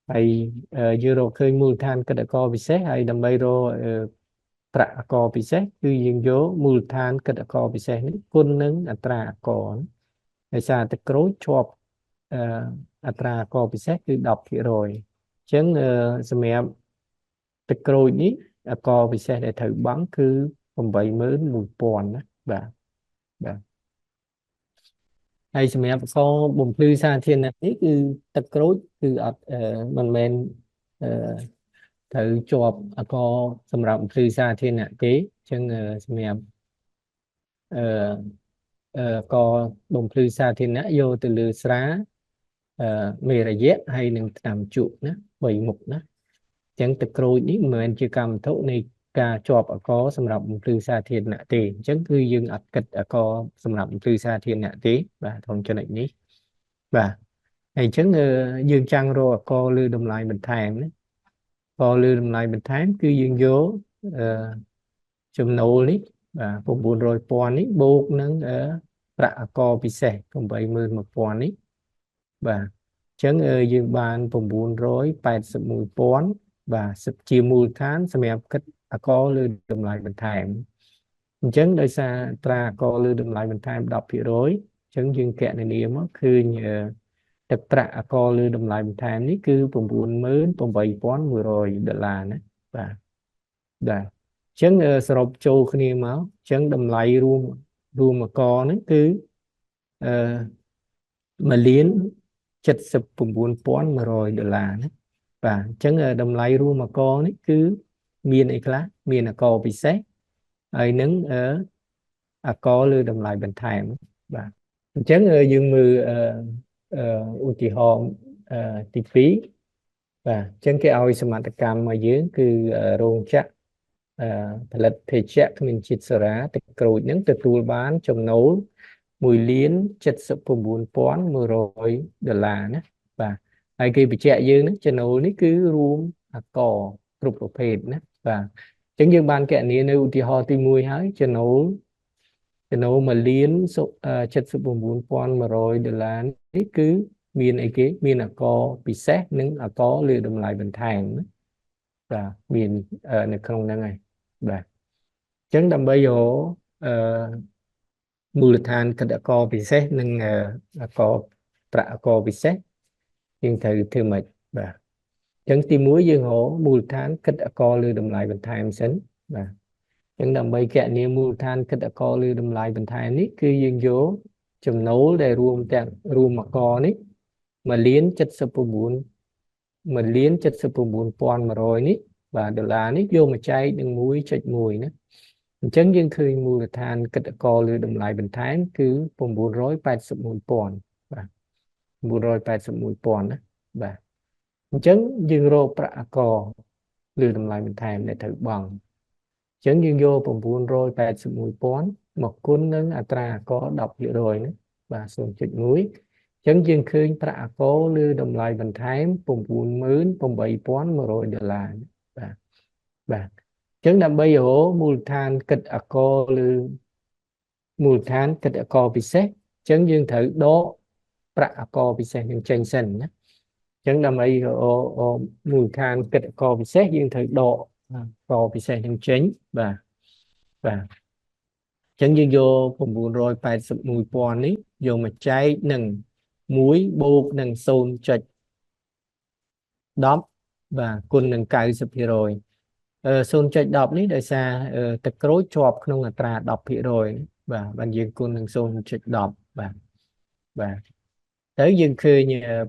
hay vừa rồi khơi mùi than cái đã co bị xe hay đầm bay rồi tra co bị xe cứ dừng vô mùi than cái đã co bị xe nít con nứng tra co hay sao tới cối chọp tra co bị xe cứ đọc rồi chẳng xem em tới cối ní co bị xe để thử bắn cứ không vậy mới mùi pòn đó và hay xem em có bùng tư xa thiên này cứ tật cối cứ mình men thử chụp có xem rộng tư xa thiên này kế chân xem em có bùng tư xa thiên này vô từ lừa xá mê ra dép hay nâng làm trụ nữa bảy mục nữa chẳng tật cối ní mình chưa cầm thấu này cả chọp có sầm rập từ xa thiên nạ tì chẳng cứ dương ạch kịch có sầm rập từ xa thiên nạ tí và thông cho này ní và ngày chẳng dương trăng rồi có lưu đồng lại bình thang đấy có lưu đồng lại bình tháng cứ dương vô chùm nô lý và phục buồn rồi pon ní bột nâng ở rạ co bị xẻ không 70 một pon ní và chẳng dương bàn phục buồn rồi phải sự mùi pon và sự chiều mùi tháng xem em cách có lưu đồng lại bình thang chẳng đời xa tra có lưu đồng lại bình thang đọc hiểu đối chẳng dương kẹt này niệmคือtập tra có lưu đồng lại bình thang ní cứ vùng buồn mới vùng bảy pon vừa rồi đợt là nữa và đã chẳng sập châu khi máu chẳng đồng lại luôn luôn mà có nó cứ 1លាន79,100 ណាបាទអញ្ចឹងតម្លៃរួមអកនេះគឺមានអីខ្លះមានអកពិសេសហើយនឹងអកលើតម្លៃបន្ថែមបាទអញ្ចឹងយើងមើលឧទាហរណ៍ទី2បាទអញ្ចឹងគេឲ្យសមត្ថកម្មមកយើងគឺរោងចក្រផលិតភេសជ្ជៈគ្មានជាតិសូរ៉ាទឹកក្រូចហ្នឹងទទួលបានចំណូល1,79,100 ណាបាទហើយគេបញ្ជាក់យើងហ្នឹងចំណូលនេះគឺរួមអកគ្រប់ប្រភេទណាបាទអញ្ចឹងយើងបានកណនានៅឧទាហរណ៍ទី1ហើយចំណូល1,79,100 នេះគឺមានអីគេមានអកពិសេសនិងអកលើតម្លៃបន្ថែមណាបាទមាននៅក្នុងហ្នឹងហើយបាទអញ្ចឹងដើម្បីយកមូលដ្ឋានកិត្តអកពិសេសនិងអកប្រាក់អកពិសេសយើងត្រូវធ្វើម៉េចបាទអញ្ចឹងទី1យើងរកមូលដ្ឋានកិត្តអកលើតម្លៃបន្ថែមសិនបាទអញ្ចឹងដើម្បីគណនាមូលដ្ឋានកិត្តអកលើតម្លៃបន្ថែមនេះគឺយើងយកចំណូលដែលរួមអកនេះ1,79,100នេះបាទដុល្លារនេះយកមកចែកនឹង 1.1 ណាអញ្ចឹងយើងឃើញមូលដ្ឋានកិត្តអកលើតម្លៃបន្ថែមគឺ981,000បាទ981,000ណាបាទអញ្ចឹងយើងរកប្រាក់អកលើតម្លៃបន្ថែមដែលត្រូវបង់អញ្ចឹងយើងយក981,000មកគុណនឹងអត្រាអក 10% ណាបាទ 0.1 អញ្ចឹងយើងឃើញប្រាក់អកលើតម្លៃបន្ថែម98,100 ដុល្លារបាទបាទអញ្ចឹងដើម្បីរកមូលដ្ឋានកិត្តអកលើមូលដ្ឋានកិត្តអកពិសេសអញ្ចឹងយើងត្រូវដកប្រាក់អកពិសេសនឹងចេញសិនណាអញ្ចឹងដើម្បីរកមូលដ្ឋានកិត្តអកពិសេសយើងត្រូវដកអកពិសេសនឹងចេញបាទបាទអញ្ចឹងយើងយក981,000នេះយកមកចែកនឹង1បូកនឹង 0.10 បាទគុណនឹង 90% 0.10 នេះដោយសារទឹកក្រូចជាប់ក្នុងអត្រា 10% បាទបានយើងគុណនឹង 0.10 បាទបាទទៅយើងឃើញ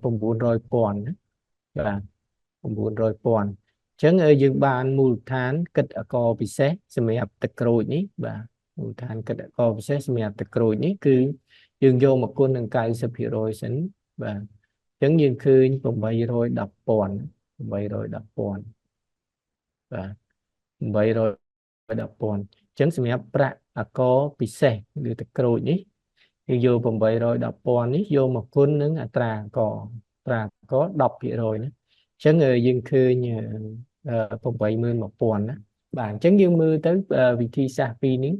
900,000ណាបាទ900,000អញ្ចឹងយើងបានមូលដ្ឋានកិត្តអកពិសេសសម្រាប់ទឹកក្រូចនេះបាទមូលដ្ឋានកិត្តអកពិសេសសម្រាប់ទឹកក្រូចនេះគឺយើងយកមកគុណនឹង 90% សិនបាទអញ្ចឹងយើងឃើញ810,000បាទ810,000អញ្ចឹងសម្រាប់ប្រាក់អកពិសេសឬទឹកក្រូចនេះយើងយក810,000នេះយកមកគុណនឹងអត្រាអក 10% ណាអញ្ចឹងយើងឃើញ81,000ណាបាទអញ្ចឹងយើងមើលទៅវិធីសាស្ត្រពីរនេះ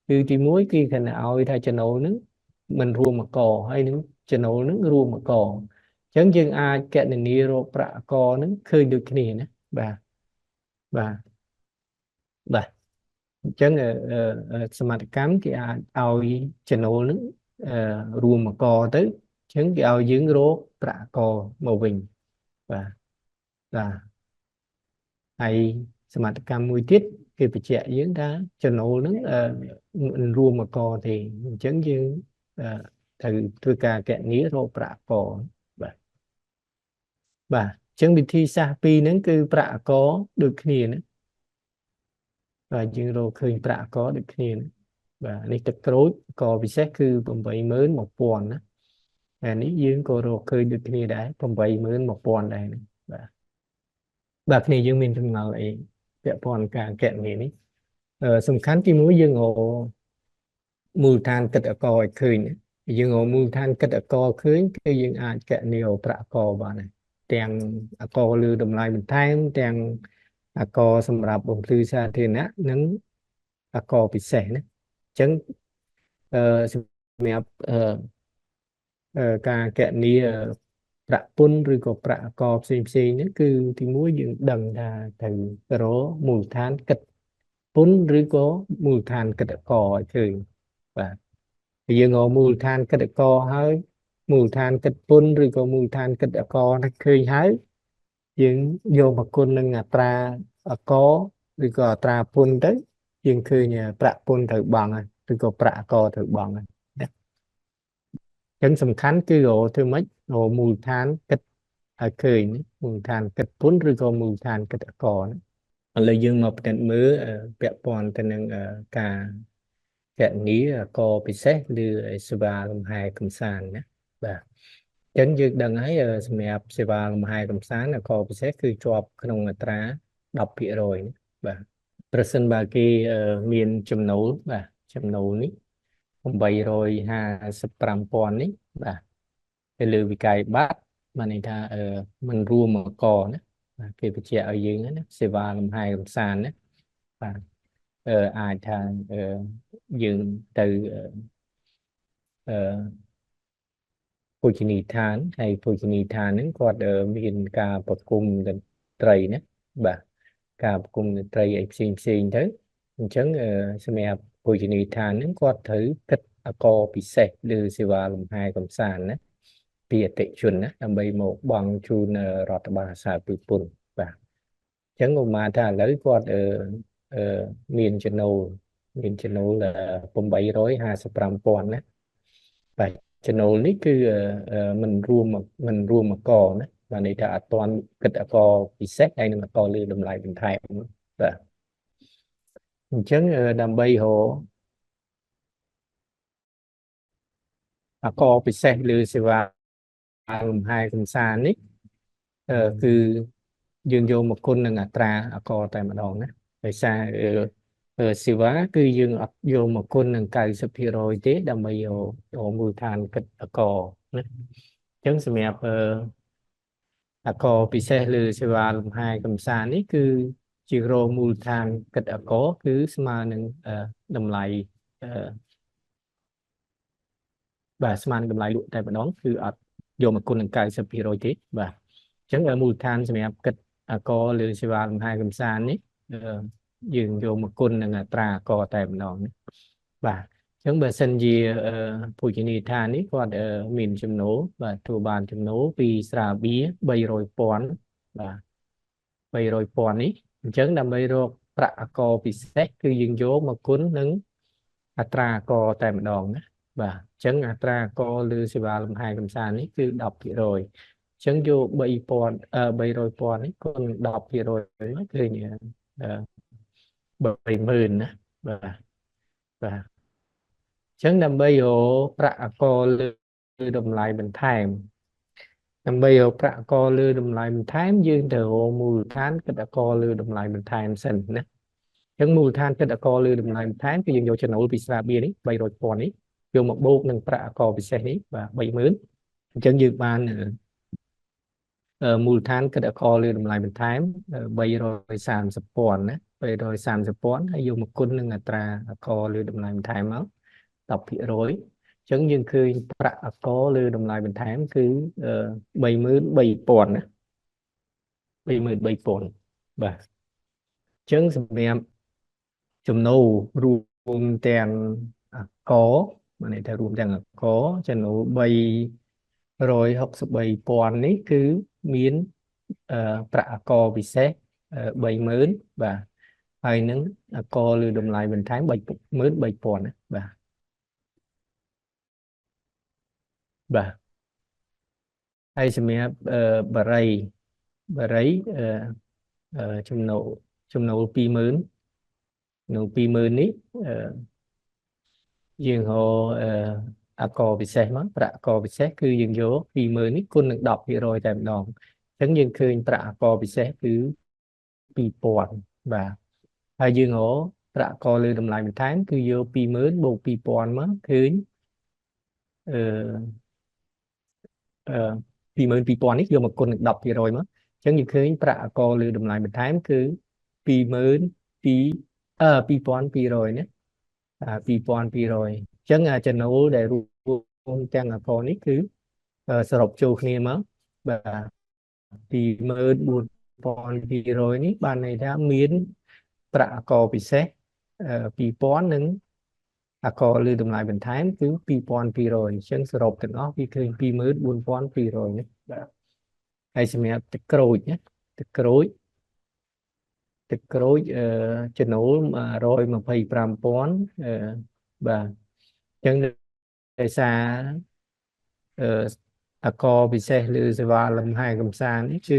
គឺទី1គឺគណៈឲ្យថាចំណូលនឹងមិនរួមអកហើយនឹងចំណូលនឹងរួមអកអញ្ចឹងយើងអាចគណនារកប្រាក់អកនឹងឃើញដូចគ្នាណាបាទបាទបាទអញ្ចឹងសមត្ថកម្មគេអាចឲ្យចំណូលនឹងរួមអកទៅអញ្ចឹងគេឲ្យយើងរកប្រាក់អកមកវិញបាទបាទហើយសមត្ថកម្មមួយទៀតគេបញ្ជាក់យើងថាចំណូលនឹងមិនរួមអកទេអញ្ចឹងយើងត្រូវធ្វើការគណនារកប្រាក់អកបាទបាទអញ្ចឹងវិធីសាស្ត្រពីរហ្នឹងគឺប្រាក់អកដូចគ្នាណាបាទយើងរកឃើញប្រាក់អកដូចគ្នាណាបាទនេះទឹកក្រូចអកពិសេសគឺ81,000ណាហើយនេះយើងក៏រកឃើញដូចគ្នាដែរ81,000ដែរណាបាទគ្នាយើងមានចម្ងល់អីពាក់ព័ន្ធការគណនានេះសំខាន់ទី1យើងរកមូលដ្ឋានកិត្តអកឲ្យឃើញយើងរកមូលដ្ឋានកិត្តអកឃើញគឺយើងអាចគណនាប្រាក់អកបានដែរទាំងអកលើតម្លៃបន្ថែមទាំងអកសម្រាប់បំភ្លឺសាធារណៈនិងអកពិសេសណាអញ្ចឹងសម្រាប់ការគណនាប្រាក់ពន្ធឬក៏ប្រាក់អកផ្សេងហ្នឹងគឺទី1យើងដឹងថាត្រូវរកមូលដ្ឋានកិត្តពន្ធឬក៏មូលដ្ឋានកិត្តអកឲ្យឃើញបាទយើងរកមូលដ្ឋានកិត្តអកហើយមូលដ្ឋានកិត្តពន្ធឬក៏មូលដ្ឋានកិត្តអកនេះឃើញហើយយើងយកមកគុណនឹងអត្រាអកឬក៏អត្រាពន្ធទៅយើងឃើញប្រាក់ពន្ធត្រូវបង់ហើយឬក៏ប្រាក់អកត្រូវបង់ហើយ Chẳng sầm khánh cứ gỗ thứ mấy gỗ mùi than kịch ở cười nữa mùi than kịch cuốn rồi gỗ mùi than kịch ở cò nữa lợi dương một trận mưa bẹp bòn tên năng cả trận ní co bị xét như seba làm hai cầm sàn nhé và chẳng dược đằng ấy mẹp seba làm hai cầm sàn là co bị xét cứ cho không người ta đọc bị rồi và person bà kia miền chấm nấu và chấm nấu ní không bay rồi ha sập pram pon ní và cái lư bị cài bát mà này ta mình rùa mà cò nữa cái bị chè ở dưới nữa sẽ vào làm hai làm sàn nữa và ai ta dừng từ phô chiนีทานhay phô chiนีทานนั้นก็มีการประกุมกันไตรนะแบบการประกุมไตรไอ้สิ่งthế chẳng xem em phô chiนีทานนั้นก็ถือกัดกอพิเศษหรือสิว่าลมหายกำสานนะปีติชนนะทำไปหมกบังชูนรัฐบาลสาปิปุ่นแบบ chẳng còn mà ta lấy qua miền Chân Nâu là bông bảy rối hai sập ram pon á và Chân Nâu ní cứ mình rùa mà cò đó và này ta toàn kịch cò bị xét đây mà cò lưu đầm lại bình thay và chẳng đầm bay hồ cò bị xét lưu sẽ vào hai con xa ní cứ dương vô một con là ngã tra co tại mà đòn á tại sao siêu quá cứ dương ập vô một con là cài sập rồi thế đâm bây giờ mùi than kịch co chẳng xem đẹp co bị xe lừa siêu làm hai cầm sa ní cứ chỉ rô mùi than kịch có cứ mà nâng đầm lại và sman đầm lại lụa tại mà đón cứ ập vô một con là cài sập rồi thế và chẳng ở mùi than xem đẹp kịch co lừa siêu làm hai cầm sa ní dừng vô một con là tra co tại mà đón và chẳng bờ sân gì phụ chỉ ni tha ní còn miền chấm nấu và thủ bàn chấm nấu vì xả bía bay rồi pón và bay rồi pón ní chẳng đam bay rồi tra co bị xét cứ dừng vô một cuốn nứng tra co tại mà đòn và chẳng tra co lư sẽ vào làm hai cầm sàn ní cứ đọc vậy rồi chẳng vô bay pon bay rồi pon ní còn đọc vậy rồi nó cứ như bảy mười và chẳng nằm bây giờ prạ co lư đầm lại mình thèm nằm bây giờ prạ co lư đầm lại mình thèm dương từ mùi than cái đã co lư đầm lại mình thèm sần nè chẳng mùi than cái đã co lư đầm lại mình thèm cái dương vô cho nấu bị sa bia đấy bay rồi còn ấy vô một bột nâng prạ co bị xe đấy và bay mướn chẳng dương ban mùi than cái đã co lư đầm lại mình thèm bay rồi sàn sập pòn á bay rồi sàn sập pòn hay dùng một cun nâng tra co lư đầm lại mình thèm máu đọc bị rối chẳng nhưng khi có lưu đồng lại mình tháng cứ 73 pòn á 77 pòn và chẳng xem em chùm nâu rùm tèn có mà này theo rùm tèn có cho nó bay rồi học số 7 pòn ấy cứ miến có bị xét 70 và hay nâng có lưu đồng lại mình tháng 77 pòn và và hay xem em bà rấy trong nấu pi mướn ní dương hồ cò bị xe mất bạ cò bị xe cứ dương vô pi mướn ní con được đọc vậy rồi tại đòn chẳng dương khơi bạ cò bị xe cứ pi pòn và hay dương hồ bạ cò lưu đầm lại một tháng cứ vô pi mướn bộ pi pòn mất khơi pi mướn pi pòn ní vô một con được đọc vậy rồi mất chẳng như khơi bạ co lưu đầm lại một tháng cứ pi mướn pi pi pon pi rồi nhé pi pon pi rồi chẳng chân nó để luôn chẳng co ní cứ sập châu kia mất và pi mướn buồn pon pi rồi ní ban này đã miến bạ co bị xét pi pon nứng co lưu đầm lại một tháng cứ pi pon pi rồi chẳng sập từ nó pi mướn buồn pon pi rồi nhé hay xem em tịch cối nhé tịch cối chân nấu mà rồi mà phải pram pón và chân để xa អកពិសេសឬសេវាលំហែកំសាន្តនេះគឺ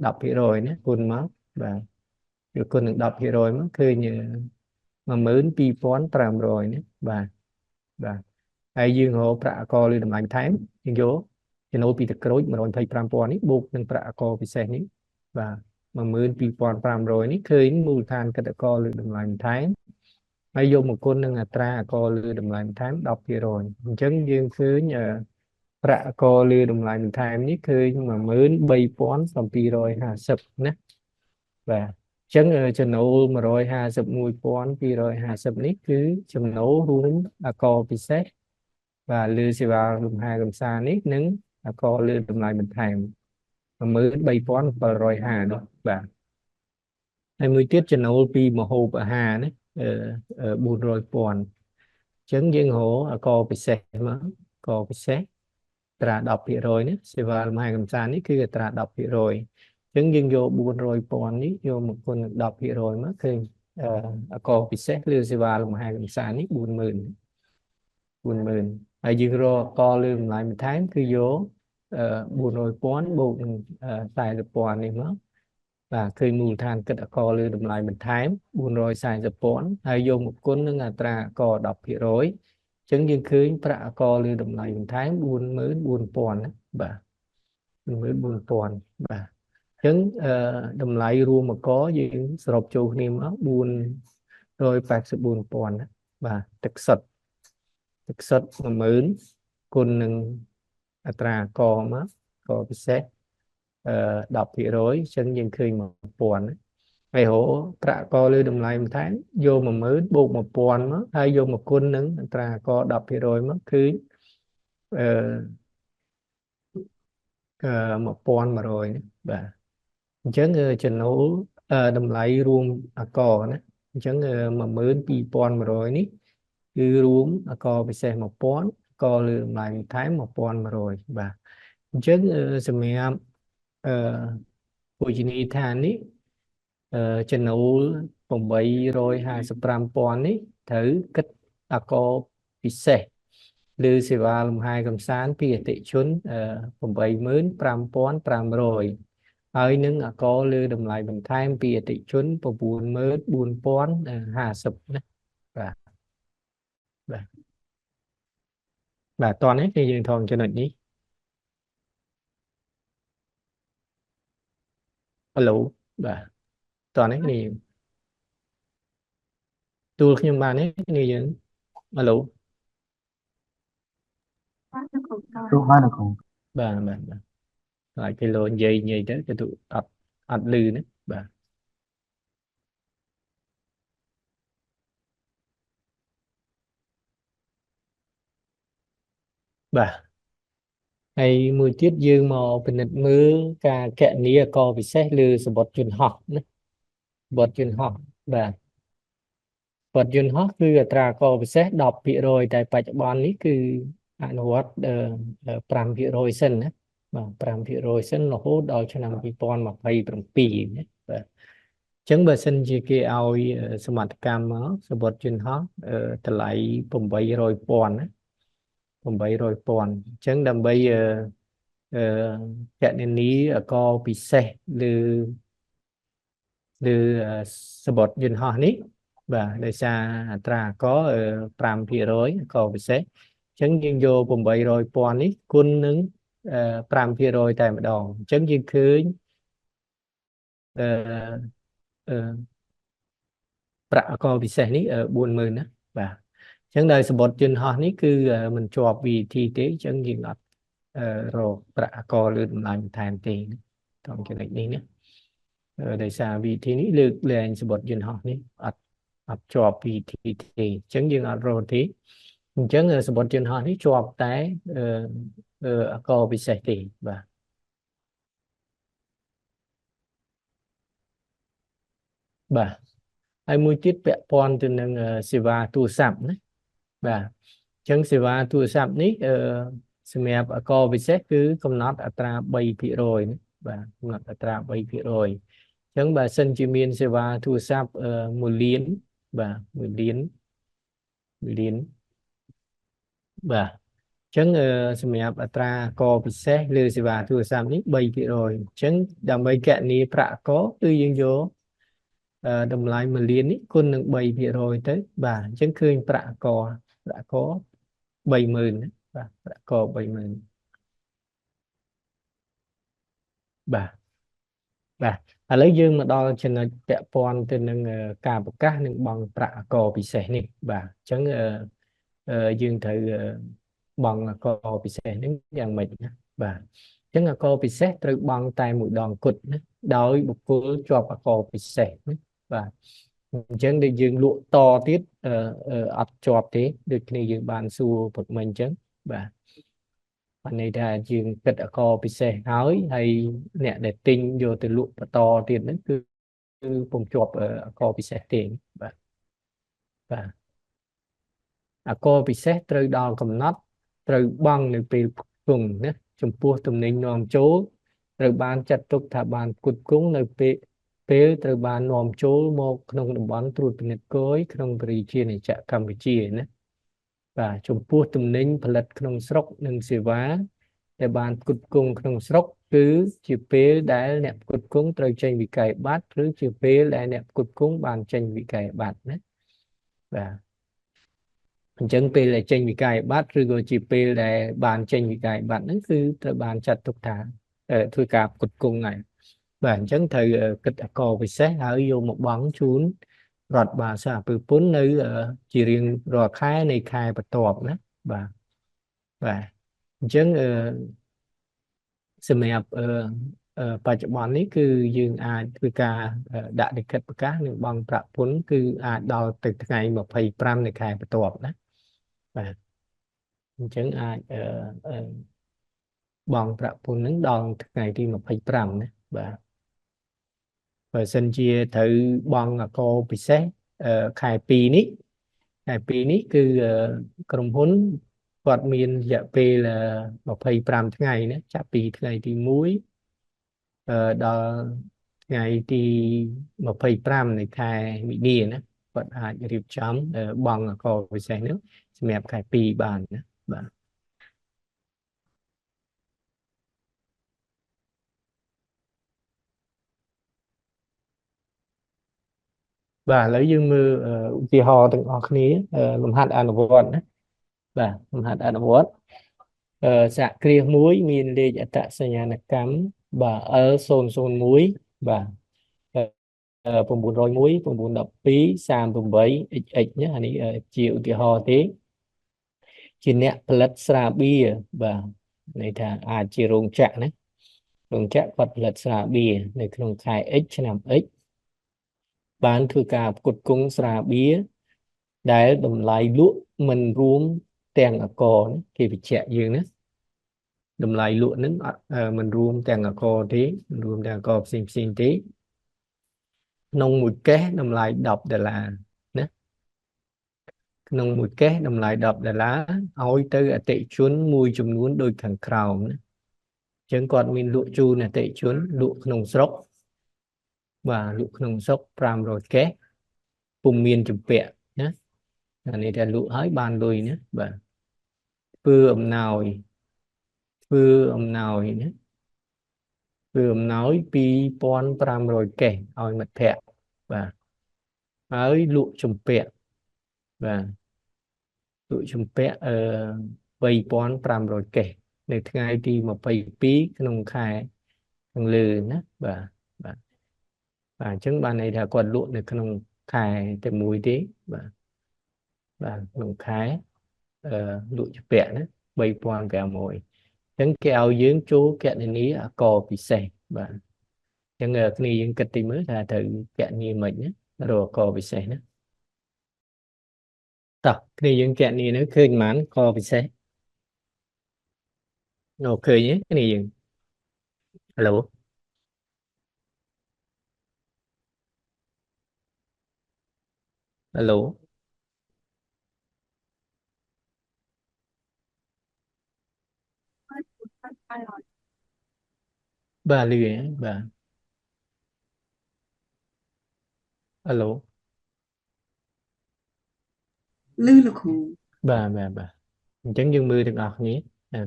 10%ណាគុណមកបាទគឺគុណនឹង10%មកឃើញ12500ណាបាទបាទហើយយើងរកប្រាក់អកលើតម្លៃបន្ថែមយើងយកចំណូលពីទឹកក្រូច125,000នេះបូកនឹងប្រាក់អកពិសេសនេះបាទ12500នេះឃើញមូលដ្ឋានកិត្តអកលើតម្លៃបន្ថែមហើយយកមកគុណនឹងអត្រាអកលើតម្លៃបន្ថែម10%អញ្ចឹងយើងឃើញប្រាក់កលើតម្លៃបន្ថែមនេះឃើញ13750ណាបាទអញ្ចឹងចំណូល151,250នេះគឺចំណូលរួមអកពិសេសបាទលើសេវាលំហែកំសាន្តនេះនិងអកលើតម្លៃបន្ថែម13750នេះបាទហើយមួយទៀតចំណូលពីម្ហូបអាហារណា400,000អញ្ចឹងយើងរកអកពិសេសមកអកពិសេសត្រា10%នេះសេវាលំហែកំសាន្តនេះគឺអត្រា10%អញ្ចឹងយើងយក400,000នេះយកមកគុណនឹង10%មកឃើញអកពិសេសឬសេវាលំហែកំសាន្តនេះ40000ហើយយើងរកអកលើតម្លៃបន្ថែមគឺយក400,000បូកនឹង40,000នេះមកបាទឃើញមូលដ្ឋានគិតអកលើតម្លៃបន្ថែម440,000ហើយយកមកគុណនឹងអត្រាអក10%អញ្ចឹងយើងឃើញប្រាក់អកលើតម្លៃបន្ថែម44000ណាបាទ44000បាទអញ្ចឹងតម្លៃរួមអកយើងសរុបចូលគ្នាមក484,000ណាបាទទឹកសុទ្ធ10000គុណនឹងអត្រាអកមកអកពិសេស10%អញ្ចឹងយើងឃើញ1000ណាហើយរកប្រាក់អកលើតម្លៃបន្ថែមយក10000បូក1000មកហើយយកមកគុណនឹងអត្រាអក10%មកគឺ1100ណាបាទអញ្ចឹងចំណូលតម្លៃរួមអកណាអញ្ចឹង12100នេះគឺរួមអកពិសេស1000អកលើតម្លៃបន្ថែម1100បាទអញ្ចឹងសម្រាប់ភោជនីយដ្ឋាននេះចំណូល855,000នេះត្រូវគិតអកពិសេសឬសេវាលំហែកំសាន្តពីអតិជន85500ហើយនឹងអកលើតម្លៃបន្ថែមពីអតិជន94050ណាបាទបាទតោះនេះគឺយើងថងចំណុចនេះហៅបាទតោះនេះគ្នាយើងទូលខ្ញុំបាននេះគ្នាយើងហៅបាននៅក្នុងតោះ ទូបានអកូន បាទហើយគេលោនិយាយទៅគេទូអត់លឺណាបាទហើយមួយទៀតយើងមកពិនិត្យមើលការកណនីអកពិសេសលើសម្បត្តិយន្តហោះណាសម្បត្តិយន្តហោះបាទសម្បត្តិយន្តហោះគឺអត្រាអកពិសេស10%តែបច្ចុប្បន្ននេះគឺអនុវត្ត5%សិនណាបាទ5%សិនរហូតដល់ឆ្នាំ2027ណាបាទអញ្ចឹងបើសិនជាគេឲ្យសមត្ថកម្មមកសម្បត្តិយន្តហោះតម្លៃ800,000ណា800,000អញ្ចឹងដើម្បីកណនីអកពិសេសឬសម្បត្តិយន្តហោះនេះបាទដោយសារអត្រាអក5%អកពិសេសអញ្ចឹងយើងយក800,000នេះគុណនឹង5%តែម្ដងអញ្ចឹងយើងឃើញប្រាក់អកពិសេសនេះ40000ណាបាទអញ្ចឹងដោយសម្បត្តិយន្តហោះនេះគឺមិនជាប់ VAT ទេអញ្ចឹងយើងអត់រកប្រាក់អកលើតម្លៃបន្ថែមទេក្នុងចំណុចនេះណាដោយសារ VAT នេះលើកលែងសម្បត្តិយន្តហោះនេះអត់ជាប់ VAT ទេអញ្ចឹងយើងអត់រកទេអញ្ចឹងសម្បត្តិយន្តហោះនេះជាប់តែអកពិសេសទេបាទបាទហើយមួយទៀតពាក់ព័ន្ធទៅនឹងសេវាទូរស័ព្ទណាបាទអញ្ចឹងសេវាទូរស័ព្ទនេះសម្រាប់អកពិសេសគឺកំណត់អត្រា3%ណាបាទកំណត់អត្រា3%អញ្ចឹងបើសិនជាមានសេវាទូរស័ព្ទ1លានបាទ1លានបាទ ចឹងសម្រាប់អត្រាកពិសេសលើសេវាទូរស័ព្ទនេះ3%អញ្ចឹងដើម្បីគណនាប្រាក់កគឺយើងយកតម្លៃ1លាននេះគុណនឹង3%ទៅបាទអញ្ចឹងឃើញប្រាក់ក30000ណាបាទប្រាក់ក30000បាទបាទឥឡូវយើងមកដល់ចំណុចពាក់ព័ន្ធទៅនឹងការប្រកាសនិងបង់ប្រាក់កពិសេសនេះបាទអញ្ចឹងយើងត្រូវបង់អកពិសេសនេះយ៉ាងម៉េចណាបាទអញ្ចឹងអកពិសេសត្រូវបង់តែមួយដងគត់ណាដោយបុគ្គលជាប់អកពិសេសណាបាទអញ្ចឹងដែលយើងលក់តទៀតអត់ជាប់ទេដូចគ្នាយើងបានសួរព្រឹកមិញអញ្ចឹងបាទបានន័យថាយើងគិតអកពិសេសហើយអ្នកដែលទិញយកទៅលក់បន្តទៀតហ្នឹងគឺពុំជាប់អកពិសេសទេបាទបាទអកពិសេសត្រូវដល់កំណត់ត្រូវបង់នៅពេលផ្គត់ណាចំពោះទំនិញនាំចូលត្រូវបានចាត់ទុកថាបានផ្គត់ផ្គង់នៅពេលត្រូវបាននាំចូលមកក្នុងតំបន់ត្រួតពិនិត្យគយក្នុងប្រជាជាតិកម្ពុជាណាបាទចំពោះទំនិញផលិតក្នុងស្រុកនិងសេវាដែលបានផ្គត់ផ្គង់ក្នុងស្រុកគឺជាពេលដែលអ្នកផ្គត់ផ្គង់ត្រូវចេញវិក័យប័ត្រឬជាពេលដែលអ្នកផ្គត់ផ្គង់បានចេញវិក័យប័ត្រណាបាទអញ្ចឹងពេលដែលចេញវិក័យប័ត្រឬក៏ជាពេលដែលបានចេញវិក័យប័ត្រហ្នឹងគឺត្រូវបានចាត់ទុកថាធ្វើការផ្គត់ផ្គង់ហើយបាទអញ្ចឹងត្រូវគិតអកពិសេសហើយយកមកបង់ជូនរដ្ឋបាលសារពើពន្ធនៅជារៀងរាល់ខែនៃខែបន្ទាប់ណាបាទបាទអញ្ចឹងសម្រាប់បច្ចុប្បន្ននេះគឺយើងអាចធ្វើការដាក់លិខិតប្រកាសនិងបង់ប្រាក់ពន្ធគឺអាចដល់ទៅថ្ងៃ25នៃខែបន្ទាប់ណាបាទអញ្ចឹងអាចបង់ប្រាក់ពន្ធនឹងដល់ថ្ងៃទី25ណាបាទបើសិនជាត្រូវបង់អកពិសេសខែ2នេះគឺក្រុមហ៊ុនគាត់មានរយៈពេល25ថ្ងៃណាចាប់ពីថ្ងៃទី1ដល់ថ្ងៃទី25នៃខែមីនាណាគាត់អាចរៀបចំបង់អកពិសេសនោះសម្រាប់ខែ2បានណាបាទបាទឥឡូវយើងមើលឧទាហរណ៍ទាំងអស់គ្នាលំហាត់អនុវត្តណាបាទលំហាត់អនុវត្តសហគ្រាសមួយមានលេខអត្តសញ្ញាណកម្មបាទ L001 បាទ901 912 38 XX ណាអានេះជាឧទាហរណ៍ទេជាអ្នកផលិតស្រាបៀរបាទន័យថាអាចជារោងចក្រណារោងចក្រគាត់ផលិតស្រាបៀរនៅក្នុងខែ X ឆ្នាំ X បានធ្វើការផ្គត់ផ្គង់ស្រាបៀរដែលតម្លៃលក់មិនរួមទាំងអកគេបញ្ជាក់យើងណាតម្លៃលក់ហ្នឹងអត់មិនរួមទាំងអកទេមិនរួមទាំងអកផ្សេងទេក្នុងមួយកេសតម្លៃ$10ណាក្នុងមួយកេសតម្លៃ$10ឲ្យទៅអតិជនមួយចំនួនដូចខាងក្រោមណាអញ្ចឹងគាត់មានលក់ជូនអតិជនលក់ក្នុងស្រុកបាទលក់ក្នុងស្រុក500កេសពុំមានជំពាក់ណាអានេះតែលក់ឲ្យបានលុយណាបាទធ្វើអំណោយណាធ្វើអំណោយ2500កេសឲ្យមិត្តភ័ក្តិបាទហើយលក់ជំពាក់បាទលក់ជំពាក់3500កេសនៅថ្ងៃទី22ក្នុងខែខាងលើណាបាទបាទអញ្ចឹងបានន័យថាគាត់លក់នៅក្នុងខែតែមួយទេបាទក្នុងខែលក់ជំពាក់ណា3500អញ្ចឹងគេឲ្យយើងចូលគណនាអកពិសេសបាទអញ្ចឹងគ្នាយើងគិតទីមើលថាត្រូវគណនាមិនណារកអកពិសេសណាតោះគ្នាយើងគណនានៅឃើញប៉ុន្មានអកពិសេសអូឃើញទេគ្នាយើងហៅឡូហៅឡូបាទលឺហ៎បាទហៅឡូលឺលោកគ្រូបាទ Chẳng dương mưa từng ọt nhé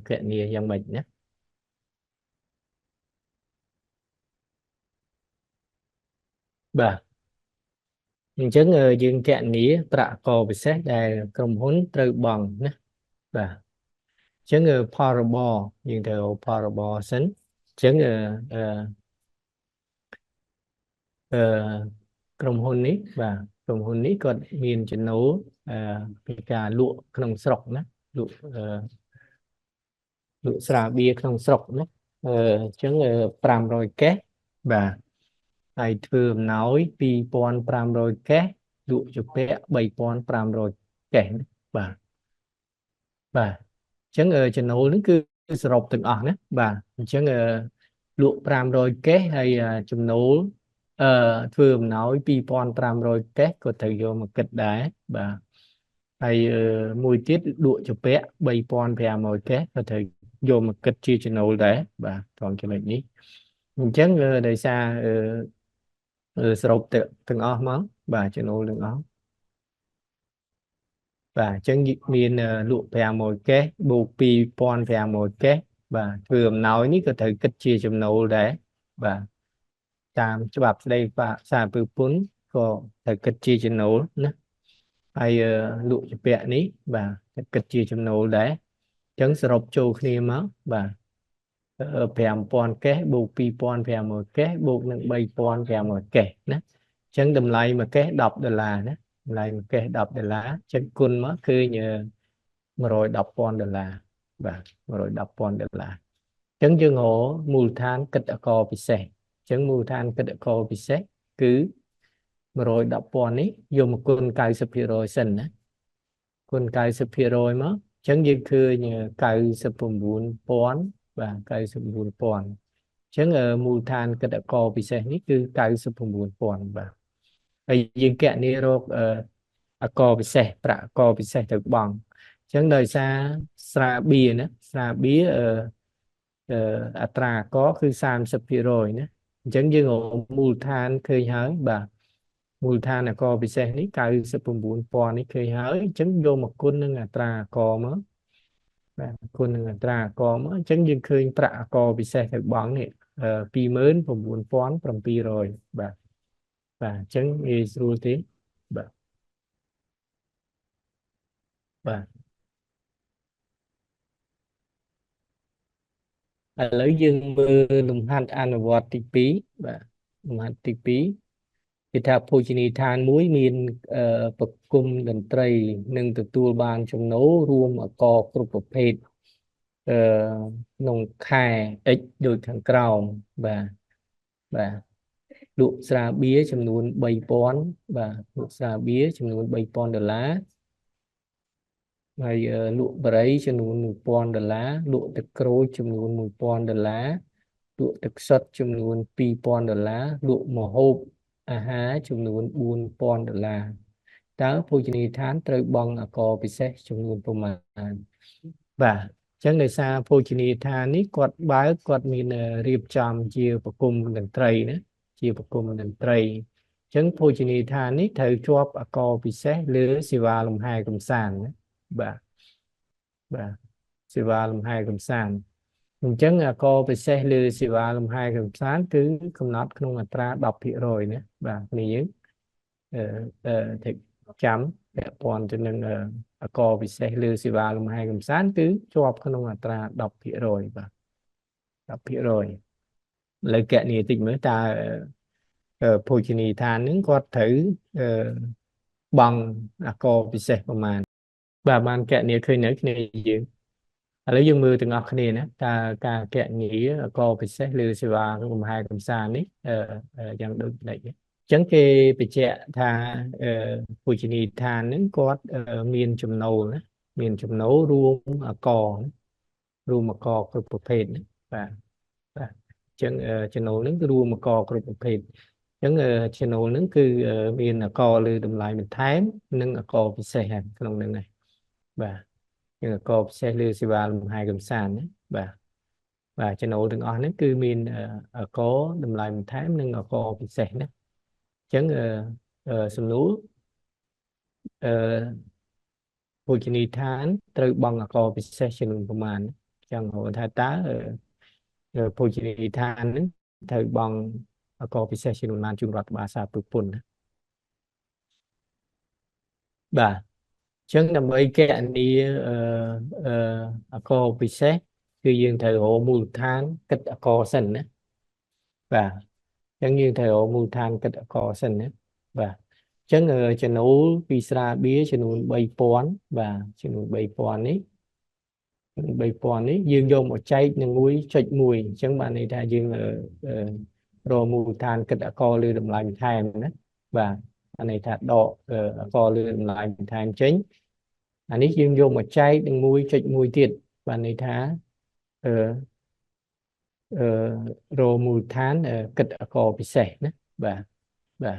kệ nia dân mình nhé bà chẳng dương kệ nia bạ cò bị xét đài cầm hốn trừ bằng nhé bà chẳng parabo dương theo parabo sinh chẳng cầm hôn ní bà cầm hôn ní còn miền chân nấu cái cả lụaក្នុងស្រុកណាលក់លក់ស្រាបៀរក្នុងស្រុកណាអញ្ចឹង500កេសបាទហើយធ្វើអំណោយ2500កេសលក់ជពាក់3500កេសណាបាទបាទអញ្ចឹងចំណូលហ្នឹងគឺសរុបទាំងអស់ណាបាទអញ្ចឹងលក់500កេសហើយចំណូលធ្វើអំណោយ2500កេសក៏ត្រូវយកមកគិតដែរបាទហើយមួយទៀតលក់ជពាក់3500កេសក៏ត្រូវយកមកគិតជាចំណូលដែរបាទត្រង់ចំណុចនេះអញ្ចឹងដោយសារសរុបទាំងអស់មកបាទចំណូលទាំងអស់បាទអញ្ចឹងមានលក់500កេសបូក2500កេសបាទធ្វើអំណោយនេះក៏ត្រូវគិតជាចំណូលដែរបាទតាមច្បាប់ស្តីសារពើពន្ធក៏ត្រូវគិតជាចំណូលណាហើយលក់ជាពាក់នេះបាទគិតជាចំណូលដែរអញ្ចឹងសរុបចូលគ្នាមកបាទ5000កេសបូក2500កេសបូកនឹង3500កេសណាអញ្ចឹងតម្លៃមួយកេស$10ណាតម្លៃមួយកេស$10អញ្ចឹងគុណមកឃើញ$110,000បាទ$110,000អញ្ចឹងយើងរកមូលដ្ឋានគិតអក្សរពិសេសអញ្ចឹងមូលដ្ឋានគិតអក្សរពិសេសគឺ110,000នេះយកមកគុណ90%សិនណាគុណ90%មកអញ្ចឹងយើងឃើញ99,000បាទ99,000អញ្ចឹងមូលដ្ឋានគិតអក្សរពិសេសនេះគឺ99,000បាទហើយយើងកណនីរកអក្សរពិសេសប្រាក់អក្សរពិសេសទៅបង់អញ្ចឹងដោយសារស្រាបៀរណាស្រាបៀរអត្រាអក្សរគឺ30%ណាអញ្ចឹងយើងមូលដ្ឋានឃើញហើយបាទមូលដ្ឋានអក្សរពិសេសនេះ99,000នេះឃើញហើយអញ្ចឹងយកមកគុណនឹងអត្រាអក្សរមកបាទគុណនឹងអត្រាអក្សរមកអញ្ចឹងយើងឃើញប្រាក់អក្សរពិសេសទៅបង់នេះ29,700បាទបាទអញ្ចឹងងាយស្រួលទេបាទបាទឥឡូវយើងមើលលំហាត់អនុវត្តទី2បាទលំហាត់ទី2គេថាភោជនីយដ្ឋានមួយមានប្រគំតន្ត្រីនិងទទួលបានចំណូលរួមអក្សរគ្រប់ប្រភេទក្នុងខែ X ដូចខាងក្រោមបាទបាទលក់ស្រាបៀរចំនួន3000បាទលក់ស្រាបៀរចំនួន$3000ហើយលក់បរិយចំនួន$1000លក់ទឹកក្រូចចំនួន$1000លក់ទឹកសុទ្ធចំនួន$2000លក់ម្ហូបអាហារចំនួន$4000តើភោជនីយដ្ឋានត្រូវបង់អក្សរពិសេសចំនួនប្រមាណបាទអញ្ចឹងដោយសារភោជនីយដ្ឋាននេះគាត់បើកគាត់មានរៀបចំជាប្រគំតន្ត្រីណាជាប្រគំតន្ត្រីអញ្ចឹងភោជនីយដ្ឋាននេះត្រូវជាប់អក្សរពិសេសលើសេវាលំហែកំសាន្តណាបាទបាទសេវាលំហែកំសាន្តអញ្ចឹងអក្សរពិសេសលើសេវាលំហែកំសាន្តគឺកំណត់ក្នុងអត្រា10%ណាបាទនេះយើងតែចាំពាក់ព័ន្ធទៅនឹងអក្សរពិសេសលើសេវាលំហែកំសាន្តគឺជាប់ក្នុងអត្រា10%បាទ10%លើកណនីតិចមើលតើភោជនីយដ្ឋានហ្នឹងគាត់ត្រូវបង់អក្សរពិសេសប្រមាណបាទបានកណនីឃើញនៅគ្នាយើងឥឡូវយើងមើលទាំងអស់គ្នាណាតើការកណនីអក្សរពិសេសលើសេវាលំហែកំសាន្តនេះយ៉ាងដូចនេះអញ្ចឹងគេបញ្ជាក់ថាភោជនីយដ្ឋានហ្នឹងគាត់មានចំណូលណាមានចំណូលរួមអក្សររួមអក្សរគ្រប់ប្រភេទណាបាទបាទអញ្ចឹងចំណូលហ្នឹងគឺរួមអក្សរគ្រប់ប្រភេទអញ្ចឹងចំណូលហ្នឹងគឺមានអក្សរលើតម្លៃបន្ថែមនិងអក្សរពិសេសក្នុងហ្នឹងដែរបាទយើងអក្សរពិសេសលើសេវាលំហែកំសាន្តណាបាទបាទចំណូលទាំងអស់ហ្នឹងគឺមានអក្សរតម្លៃបន្ថែមនិងអក្សរពិសេសណាអញ្ចឹងសំណួរ ភោជនីយដ្ឋានត្រូវបង់អកពិសេសចំនួនប្រមាណចឹងហៅថាតើភោជនីយដ្ឋានហ្នឹងត្រូវបង់អកពិសេសចំនួនប៉ុន្មានជូនរដ្ឋបាលសាធារណជនណាបាទចឹងដើម្បីកណនីអអកពិសេសគឺយើងត្រូវរកមូលដ្ឋានគិតអកសិនណាបាទចឹងយើងត្រូវរកមូលដ្ឋានគិតអកសិនណាបាទចឹងចំណូលពីស្រាបៀរចំនួន3000បាទចំនួន3000នេះយើងយកមកចែកនឹង 1.1 អញ្ចឹងបានន័យថាយើងរកមូលដ្ឋានគិតអកលើតម្លៃបន្ថែមណាបាទអានេះថាដកអកលើតម្លៃបន្ថែមចេញអានេះយើងយកមកចែកនឹង 1.1 ទៀតបានន័យថាអឺរកមូលដ្ឋានគិតអកពិសេសណាបាទបា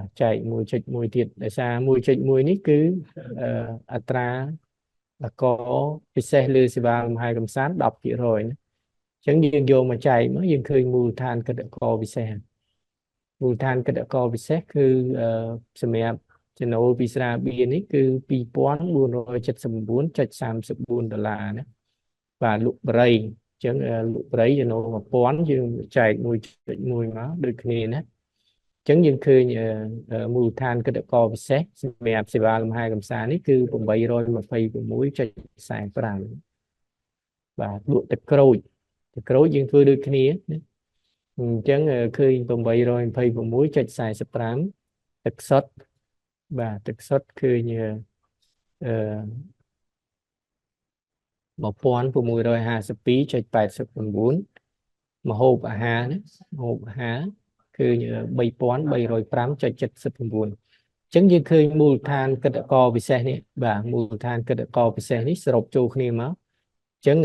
ទចែក 1.1 ទៀតដោយសារ 1.1 នេះគឺអត្រាអកពិសេសលើសេវាលំហែកំសាន្ត 10% ណាអញ្ចឹងយើងយកមកចែកមកយើងឃើញមូលដ្ឋានគិតអកពិសេសមូលដ្ឋានគិតអកពិសេសគឺសម្រាប់ចំណូលពីស្រាបៀរនេះគឺ 2479.34 ដុល្លារណាបាទលក់បរិយអញ្ចឹងលក់បរិយចំណូល 1000 យើងចែក 1.1 មកដូចគ្នាណាអញ្ចឹងយើងឃើញមូលដ្ឋានគិតអកពិសេសសម្រាប់សេវាលំហែកំសាន្តនេះគឺ826.45បាទលក់ទឹកក្រូចយើងធ្វើដូចគ្នាណាអញ្ចឹងឃើញ 826.45 ទឹកសុទ្ធបាទទឹកសុទ្ធឃើញ1652.89 ម្ហូបអាហារណាម្ហូបអាហារគឺ3305.79 អញ្ចឹងយើងឃើញមូលដ្ឋានគិតអកពិសេសនេះបាទមូលដ្ឋានគិតអកពិសេសនេះសរុបចូលគ្នាមកអញ្ចឹង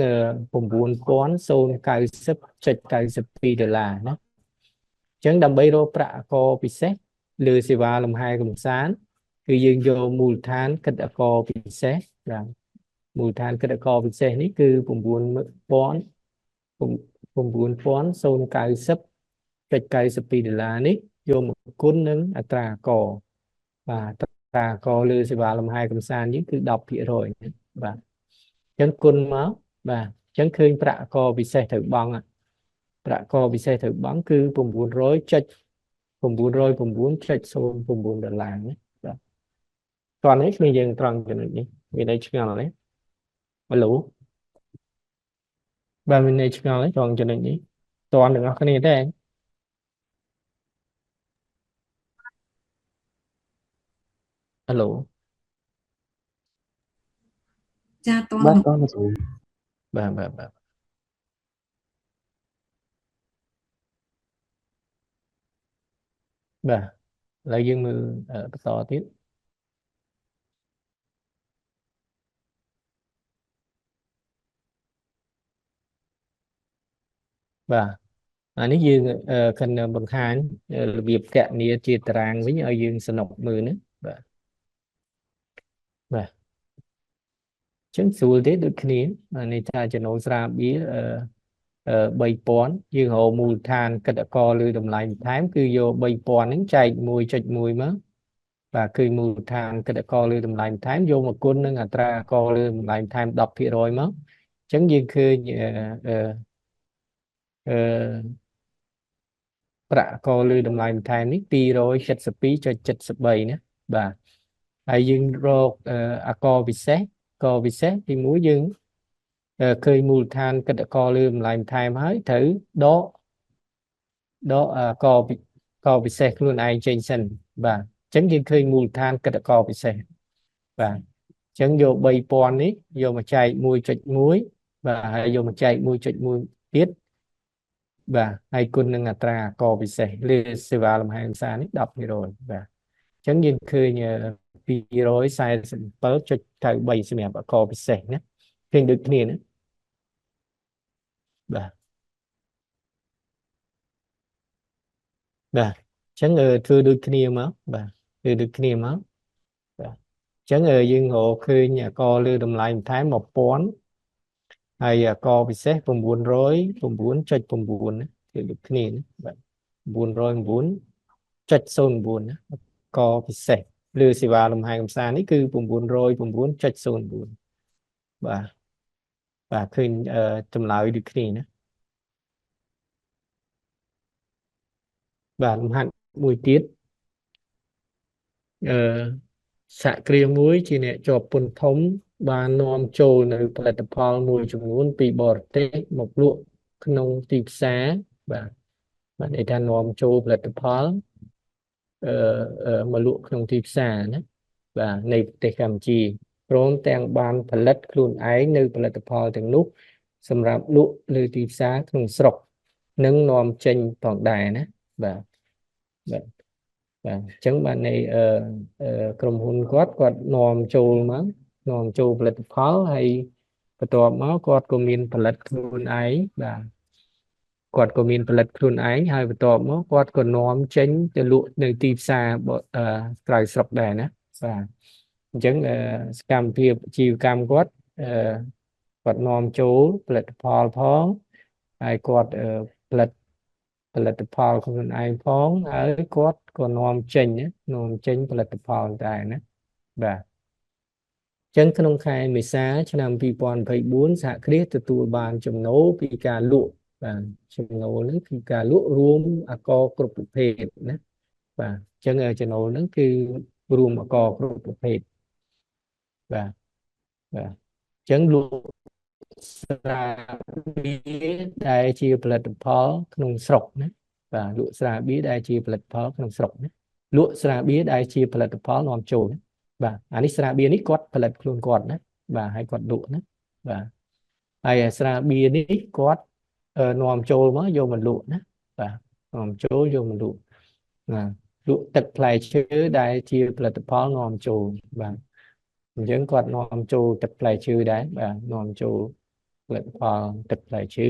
9090.92 ដុល្លារណាអញ្ចឹងដើម្បីរកប្រាក់អកពិសេសលើសេវាលំហែកំសាន្តគឺយើងយកមូលដ្ឋានគិតអកពិសេសបាទមូលដ្ឋានគិតអកពិសេសនេះគឺ 9090.92 ដុល្លារនេះយកមកគុណនឹងអត្រាអកបាទអត្រាអកលើសេវាលំហែកំសាន្តនេះគឺ 10% បាទអញ្ចឹងគុណមកបាទអញ្ចឹងឃើញប្រាក់អកពិសេសត្រូវបង់ប្រាក់អកពិសេសត្រូវបង់គឺ 909.09 ដុល្លារណាបាទតោះនេះគឺយើងត្រង់ចំណុចនេះមានន័យឆ្ងល់ទេហៅឡូបាទមានន័យឆ្ងល់ទេត្រង់ចំណុចនេះតើទាំងអស់គ្នាទេហៅឡូចាត បាទ លោក តោះលោកគ្រូ បាទបាទឥឡូវយើងមើលបន្តទៀតបាទអានេះយើងគណបង្ហាញរបៀបកណនីជាតារាងវិញឲ្យយើងសនុកមើលណាបាទអញ្ចឹងស្រួលទេដូចគ្នានេះថាចំណូលស្រាបៀរ3000យើងរកមូលដ្ឋានគិតអកលើតម្លៃបន្ថែមគឺយក 3000 ហ្នឹងចែក 1.1 មកបាទគឺមូលដ្ឋានគិតអកលើតម្លៃបន្ថែមយកមកគុណនឹងអត្រាអកលើតម្លៃបន្ថែម 10% មកអញ្ចឹងយើងឃើញប្រាក់អកលើតម្លៃបន្ថែមនេះ 272.73 ណាបាទហើយយើងរកអកពិសេសទី1យើងឃើញមូលដ្ឋានគិតអកលើតម្លៃបន្ថែមហើយត្រូវដកអកពិសេសខ្លួនឯងចេញសិនបាទអញ្ចឹងយើងឃើញមូលដ្ឋានគិតអកពិសេសបាទអញ្ចឹងយក 3000 នេះយកមកចែក 1.1 បាទហើយយកមកចែក 1.1 ទៀតបាទហើយគុណនឹងអត្រាអកពិសេសលើសេវាលំហែកំសាន្តនេះ 10% បាទអញ្ចឹងយើងឃើញ 247.93 សម្រាប់អកពិសេសណាឃើញដូចគ្នាណាបាទអញ្ចឹងធ្វើដូចគ្នាមកបាទធ្វើដូចគ្នាមកបាទអញ្ចឹងយើងរកឃើញអកលើតម្លៃបន្ថែម 1000 ហើយអកពិសេស 909.9 ណាគឺដូចគ្នាណាបាទ 909.09 ណាអកពិសេស លឺសេវាលំហែកំសាន្តនេះគឺ909.04បាទឃើញចម្លើយដូចគ្នាណាបាទលំហាត់មួយទៀតសហគ្រាសមួយជាអ្នកជាប់ពន្ធធំបាននាំចូលនៅផលិតផលមួយចំនួនពីបរទេសមកលក់ក្នុងទីផ្សារបាទន័យថានាំចូលផលិតផលមកលក់ក្នុងទីផ្សារណាបាទនៃប្រទេសកម្ពុជាព្រមទាំងបានផលិតខ្លួនឯងនៅផលិតផលទាំងនោះសម្រាប់លក់លើទីផ្សារក្នុងស្រុកនិងនាំចេញផងដែរណាបាទអញ្ចឹងបាននៃក្រុមហ៊ុនគាត់នាំចូលមកនាំចូលផលិតផលហើយបន្ទាប់មកគាត់ក៏មានផលិតខ្លួនឯងបាទគាត់ក៏មានផលិតខ្លួនឯងហើយបន្ទាប់មកគាត់ក៏នាំចេញទៅលក់នៅទីផ្សារក្រៅស្រុកដែរណាបាទអញ្ចឹងសកម្មភាពអាជីវកម្មគាត់នាំចូលផលិតផលផងហើយគាត់ផលិតផលខ្លួនឯងផងហើយគាត់ក៏នាំចេញផលិតផលដែរណាបាទអញ្ចឹងក្នុងខែមេសាឆ្នាំ2024សហគ្រាសទទួលបានចំណូលពីការលក់បាទចំណូលនេះគឺការលក់រួមអករគ្រប់ប្រភេទណាបាទអញ្ចឹងចំណូលហ្នឹងគឺរួមអករគ្រប់ប្រភេទបាទអញ្ចឹងលក់ស្រាបៀរដែលជាផលិតផលក្នុងស្រុកណាបាទលក់ស្រាបៀរដែលជាផលិតផលក្នុងស្រុកណាលក់ស្រាបៀរដែលជាផលិតផលនាំចូលណាបាទអានេះស្រាបៀរនេះគាត់ផលិតខ្លួនគាត់ណាបាទហើយគាត់លក់ណាបាទហើយស្រាបៀរនេះគាត់នាំចូលមកយកមកលក់ណាបាទនាំចូលយកមកលក់បាទលក់ទឹកផ្លែឈើដែលជាផលិតផលនាំចូលបាទអញ្ចឹងគាត់នាំចូលទឹកផ្លែឈើដែរបាទនាំចូលផលិតផលទឹកផ្លែឈើ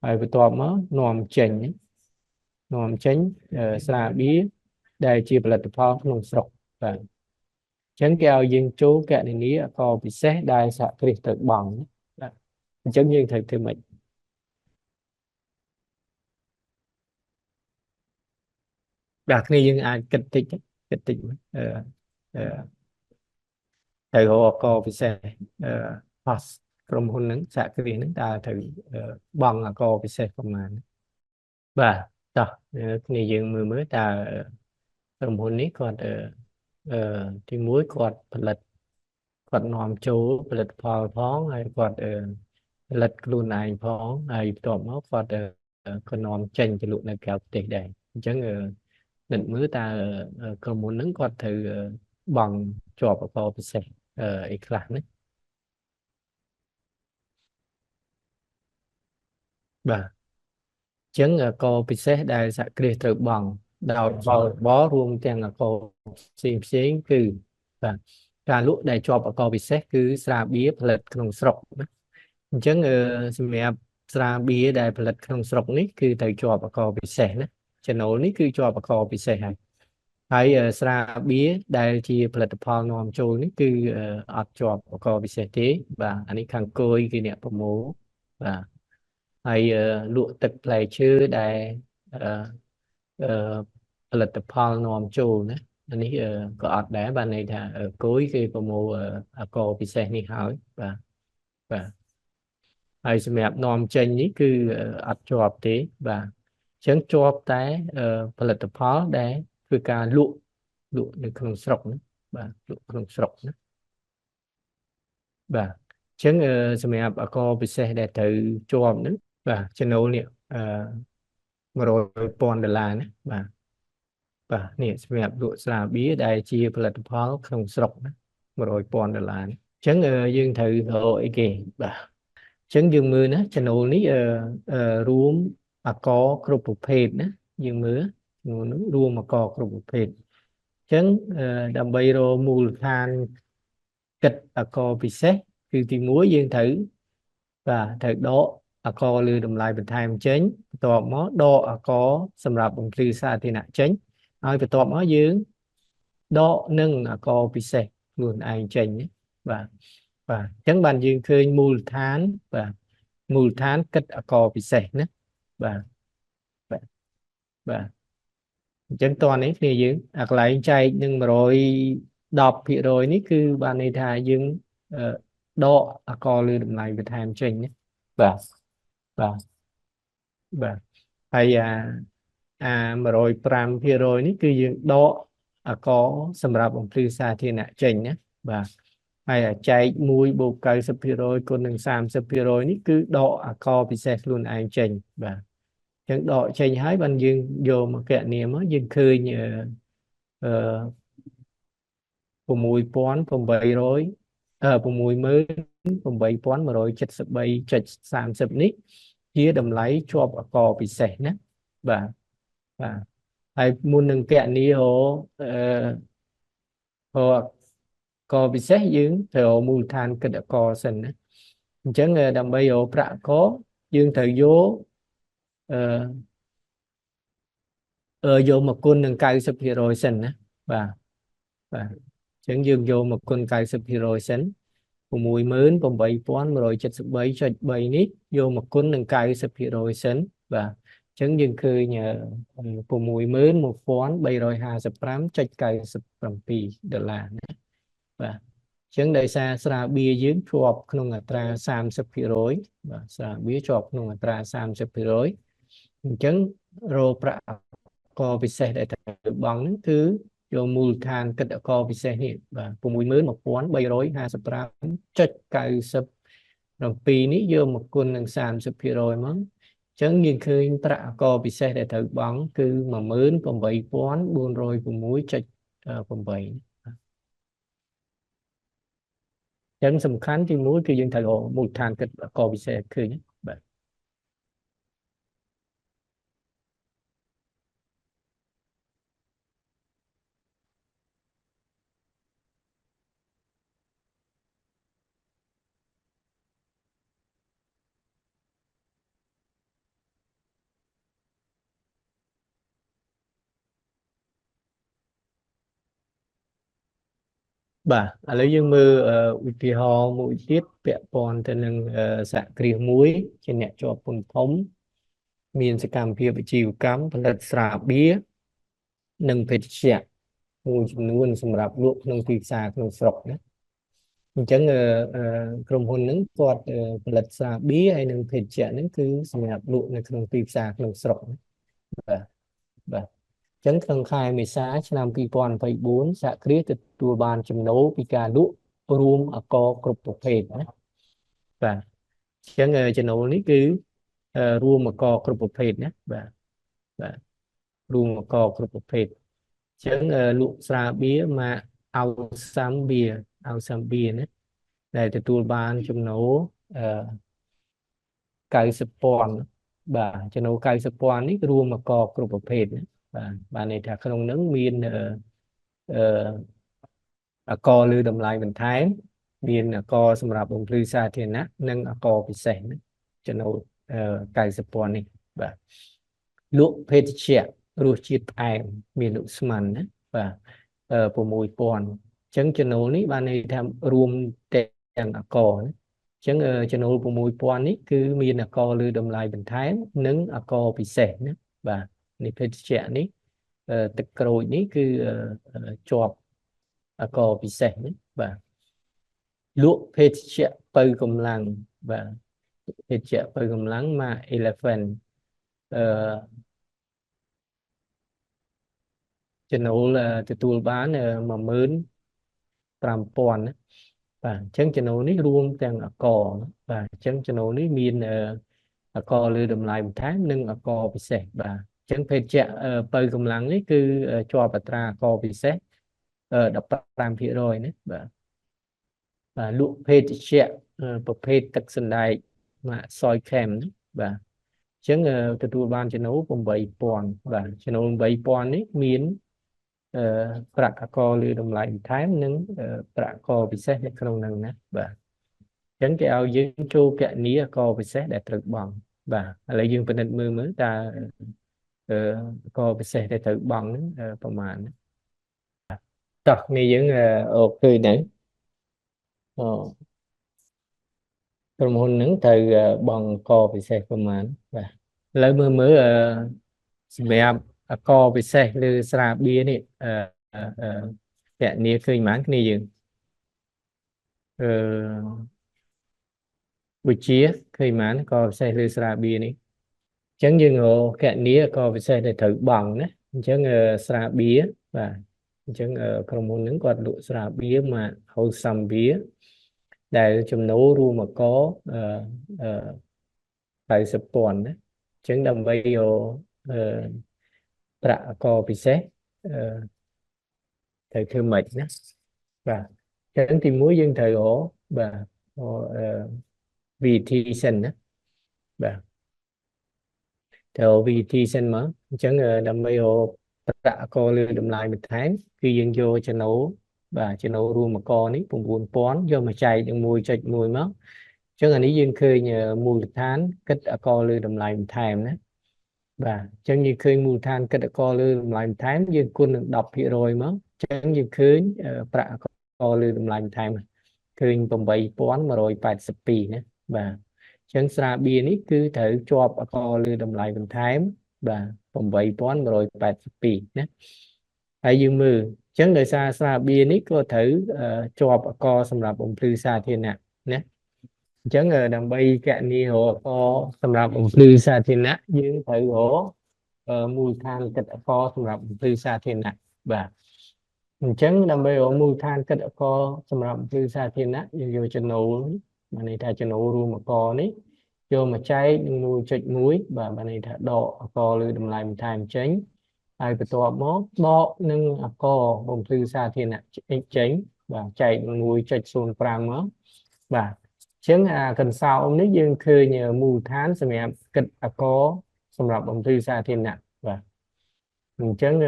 ហើយបន្ទាប់មកនាំចេញស្រាបៀរដែលជាផលិតផលក្នុងស្រុកបាទអញ្ចឹងគេឲ្យយើងចូលគណនាអករពិសេសដែលសហគ្រាសត្រូវបង់បាទអញ្ចឹងយើងត្រូវធ្វើម៉េចបាទគ្នាយើងអាចគិតតិចត្រូវរកអករពិសេសcost ក្រុមហ៊ុនហ្នឹងសហគ្រាសហ្នឹងតើត្រូវបង់អករពិសេសប្រមាណបាទតោះគ្នាយើងមើលតើក្រុមហ៊ុននេះគាត់ទីមួយគាត់នាំចូលផលិតផលផងហើយគាត់ផលិតខ្លួនឯងផងហើយបន្ទាប់មកគាត់ក៏នាំចេញទៅលក់នៅក្រៅប្រទេសដែរអញ្ចឹងនិតមើលតើក្រុមហ៊ុនហ្នឹងគាត់ត្រូវបង់ជាប់អករពិសេសអីខ្លះណាបាទអញ្ចឹងអករពិសេសដែលសហគ្រាសត្រូវបង់ដោយបលរួមទាំងអករផ្សេងគឺបាទការលក់ដែលជាប់អករពិសេសគឺស្រាបៀរផលិតក្នុងស្រុកណាអញ្ចឹងសម្រាប់ស្រាបៀរដែលផលិតក្នុងស្រុកនេះគឺត្រូវជាប់អករពិសេសណាចំណូលនេះគឺជាប់អករពិសេសហើយស្រាបៀរដែលជាផលិតផលនាំចូលនេះគឺអត់ជាប់អករពិសេសទេបាទអានេះខាងគយគឺអ្នកប្រមូលបាទហើយលក់ទឹកផ្លែឈើដែលផលិតផលនាំចូលណាអានេះក៏អត់ដែរបាទន័យថាគយគេប្រមូលអករពិសេសនេះហើយបាទហើយសម្រាប់នាំចេញនេះគឺអត់ជាប់ទេបាទអញ្ចឹងជាប់តែផលិតផលដែលធ្វើការលក់នៅក្នុងស្រុកណាបាទលក់ក្នុងស្រុកណាបាទអញ្ចឹងសម្រាប់អករពិសេសដែលត្រូវជាប់ហ្នឹងបាទចំណូលនេះ$100,000ណាបាទនេះសម្រាប់លក់ស្រាបៀរដែលជាផលិតផលក្នុងស្រុកណា$100,000ណាអញ្ចឹងយើងត្រូវរកអីគេបាទអញ្ចឹងយើងមើលណាចំណូលនេះរួមអករគ្រប់ប្រភេទណាយើងមើលនោះរួមអករគ្រប់ប្រភេទអញ្ចឹងដើម្បីរកមូលដ្ឋានគិតអករពិសេសគឺទី1យើងត្រូវដកអករលើតម្លៃបន្ថែមចេញបន្ទាប់មកដកអករសម្រាប់បំភ្លឺសាធារណៈចេញហើយបន្ទាប់មកយើងដកនឹងអករពិសេសខ្លួនឯងចេញបាទអញ្ចឹងបានយើងឃើញមូលដ្ឋានគិតអករពិសេសណាបាទអញ្ចឹងតនេះគ្នាយើងអាកន្លែងចែកនឹង 10% នេះគឺបានន័យថាយើងដកអកលើតម្លៃបន្ថែមចេញណាបាទបាទបាទហើយ105% នេះគឺយើងដកអកសម្រាប់បំភ្លឺសាធារណៈចេញណាបាទហើយចែក1 បូក 90% គុណនឹង 30% នេះគឺដកអកពិសេសខ្លួនឯងចេញបាទអញ្ចឹងដកចេញហើយបានយើងយកមកគណនាមកយើងឃើញអឺ68173.30 នេះជាតម្លៃជាប់អកពិសេសណាបាទបាទហើយមុននឹងគណនាកពិសេសយើងត្រូវមូលដ្ឋានគិតអកសិនណាអញ្ចឹងដើម្បីរកប្រាក់កយើងត្រូវយកមកគុណនឹង 90% សិនណាបាទបាទអញ្ចឹងយើងយកមកគុណ 90% សិន 68173.3 នេះយកមកគុណនឹង 90% សិនបាទអញ្ចឹងយើងឃើញ$61355.97 ណាបាទអញ្ចឹងដោយសារស្រាបៀរយើងជាប់ក្នុងអត្រា 30% បាទស្រាបៀរជាប់ក្នុងអត្រា 30% អញ្ចឹងរកប្រាក់កពិសេសដែលត្រូវបង់ហ្នឹងគឺយកមូលដ្ឋានគិតអកពិសេសនេះបាទ 61355.97 នេះយកមកគុណនឹង 30% មកអញ្ចឹងយើងឃើញប្រាក់អកពិសេសដែលត្រូវបង់គឺ 18406.8 អញ្ចឹងសំខាន់ទី1គឺយើងត្រូវរកមូលដ្ឋានគិតអកពិសេសឃើញបាទបាទឥឡូវយើងមើលឧទាហរណ៍មួយទៀតពាក់ព័ន្ធទៅនឹងសហគ្រាសមួយជាអ្នកជាប់ពន្ធធំមានសកម្មភាពអាជីវកម្មផលិតស្រាបៀរនិងភេសជ្ជៈមួយចំនួនសម្រាប់លក់ក្នុងទីផ្សារក្នុងស្រុកណាអញ្ចឹងក្រុមហ៊ុនហ្នឹងគាត់ផលិតស្រាបៀរហើយនិងភេសជ្ជៈហ្នឹងគឺសម្រាប់លក់នៅក្នុងទីផ្សារក្នុងស្រុកបាទបាទអញ្ចឹងក្នុងខែមេសាឆ្នាំ2024សហគ្រាសទទួលបានចំណូលពីការលក់រួមអកគ្រប់ប្រភេទណាបាទអញ្ចឹងចំណូលនេះគឺរួមអកគ្រប់ប្រភេទណាបាទបាទរួមអកគ្រប់ប្រភេទអញ្ចឹងលក់ស្រាបៀរមកអោសាំបៀណាដែលទទួលបានចំណូល90,000បាទចំណូល90,000នេះរួមអកគ្រប់ប្រភេទណាបាទបានន័យថាក្នុងហ្នឹងមានអកលើតម្លៃបន្ថែមមានអកសម្រាប់បំភ្លឺសាធារណៈនិងអកពិសេសណាចំណូល90,000នេះបាទលក់ភេសជ្ជៈរសជាតិផ្អែមមានលក់ស្មានណាបាទ6,000អញ្ចឹងចំណូលនេះបានន័យថារួមទាំងអកណាអញ្ចឹងចំណូល6,000នេះគឺមានអកលើតម្លៃបន្ថែមនិងអកពិសេសណាបាទនេះភេសជ្ជៈនេះទឹកក្រូចនេះគឺជាប់អកពិសេសណាបាទលក់ភេសជ្ជៈបើកម្លាំងបាទភេសជ្ជៈបើកម្លាំងមក Elephant ចំណូលទទួលបាន15,000ណាបាទអញ្ចឹងចំណូលនេះរួមទាំងអកបាទអញ្ចឹងចំណូលនេះមានអកលើតម្លៃបន្ថែមនិងអកពិសេសបាទអញ្ចឹងភេសជ្ជៈបើកម្លាំងនេះគឺជាប់អត្រាអកពិសេស15% ណាបាទលក់ភេសជ្ជៈប្រភេទទឹកសណ្តែកមកសយខេមណាបាទអញ្ចឹងទទួលបានចំណូល8,000បាទចំណូល8,000នេះមានប្រាក់អកលើតម្លៃបន្ថែមនិងប្រាក់អកពិសេសនៅក្នុងហ្នឹងណាបាទអញ្ចឹងគេឲ្យយើងចូលគណនាអកពិសេសដែលត្រូវបង់បាទឥឡូវយើងពិនិត្យមើលតើអកពិសេសដែលត្រូវបង់ហ្នឹងប្រមាណណាតោះនេះយើងអូឃើញហ្នឹងក្រុមហ៊ុនហ្នឹងត្រូវបង់អកពិសេសប្រមាណបាទឥឡូវមើលសម្រាប់អកពិសេសលើស្រាបៀរនេះ kẹt nia khơi mán cái này dừng buổi chia khơi mán có xe lư sra bia này chẳng dừng ở kẹt nia có xe để thử bằng đấy chẳng sra bia và chẳng còn một những quạt lụa sra bia mà hậu sầm bia để chùm nấu ru mà có tại sập toàn đấy chẳng đầm bay vô có bị xét thời thương mệnh đó và chẳng tìm muối dân thời ổ và vì thi sinh đó và theo vì thi sinh mà chẳng đầm bay ổ có lưu đầm lại một tháng khi dân vô cho nấu và cho nấu luôn mà con ấy cũng buồn pón do mà chạy được mùi chạch mùi mất chứ là lý dân khơi nhờ mùi tháng kết có lưu đầm lại một tháng đó và chẳng như khơi mùi than kết có lưu đầm lại một tháng dân quân được đọc hiện rồi mất chẳng như khơi có lưu đầm lại một tháng khơi bồng bầy pón mà rồi 80 ปีnữa và chẳng xa bia ní cứ thử cho có lưu đầm lại một tháng và bồng bầy pón mà rồi 80 ปีnữa hay dương mưa chẳng đời xa bia ní có thử cho cóสำหรับองค์พลือซาเทียนนะนะchẳng đầm bay cạn ni hồ có สำหรับองค์พลือซาเทียนนะยืนthử hổ mùi than kết có สำหรับองค์พลือซาเทียนนะvà chẳng đầm bay hổ mùi than kết có สำหรับองค์พลือซาเทียนนะอยู่จนูmà này thayจนูรูmà có ní vô mà cháy mùi chạch muối và bà này thả độ có lưu đầm lại một time tránh ai bị tọa mốt đó nâng có bông thư xa thiên ạ tránh và chạy mùi chạch xuân pram mất và chứng cần sau ông nước dương khơi nhờ mùi tháng xem em kịch có xongรับbông thư xa thiên ạ và chứng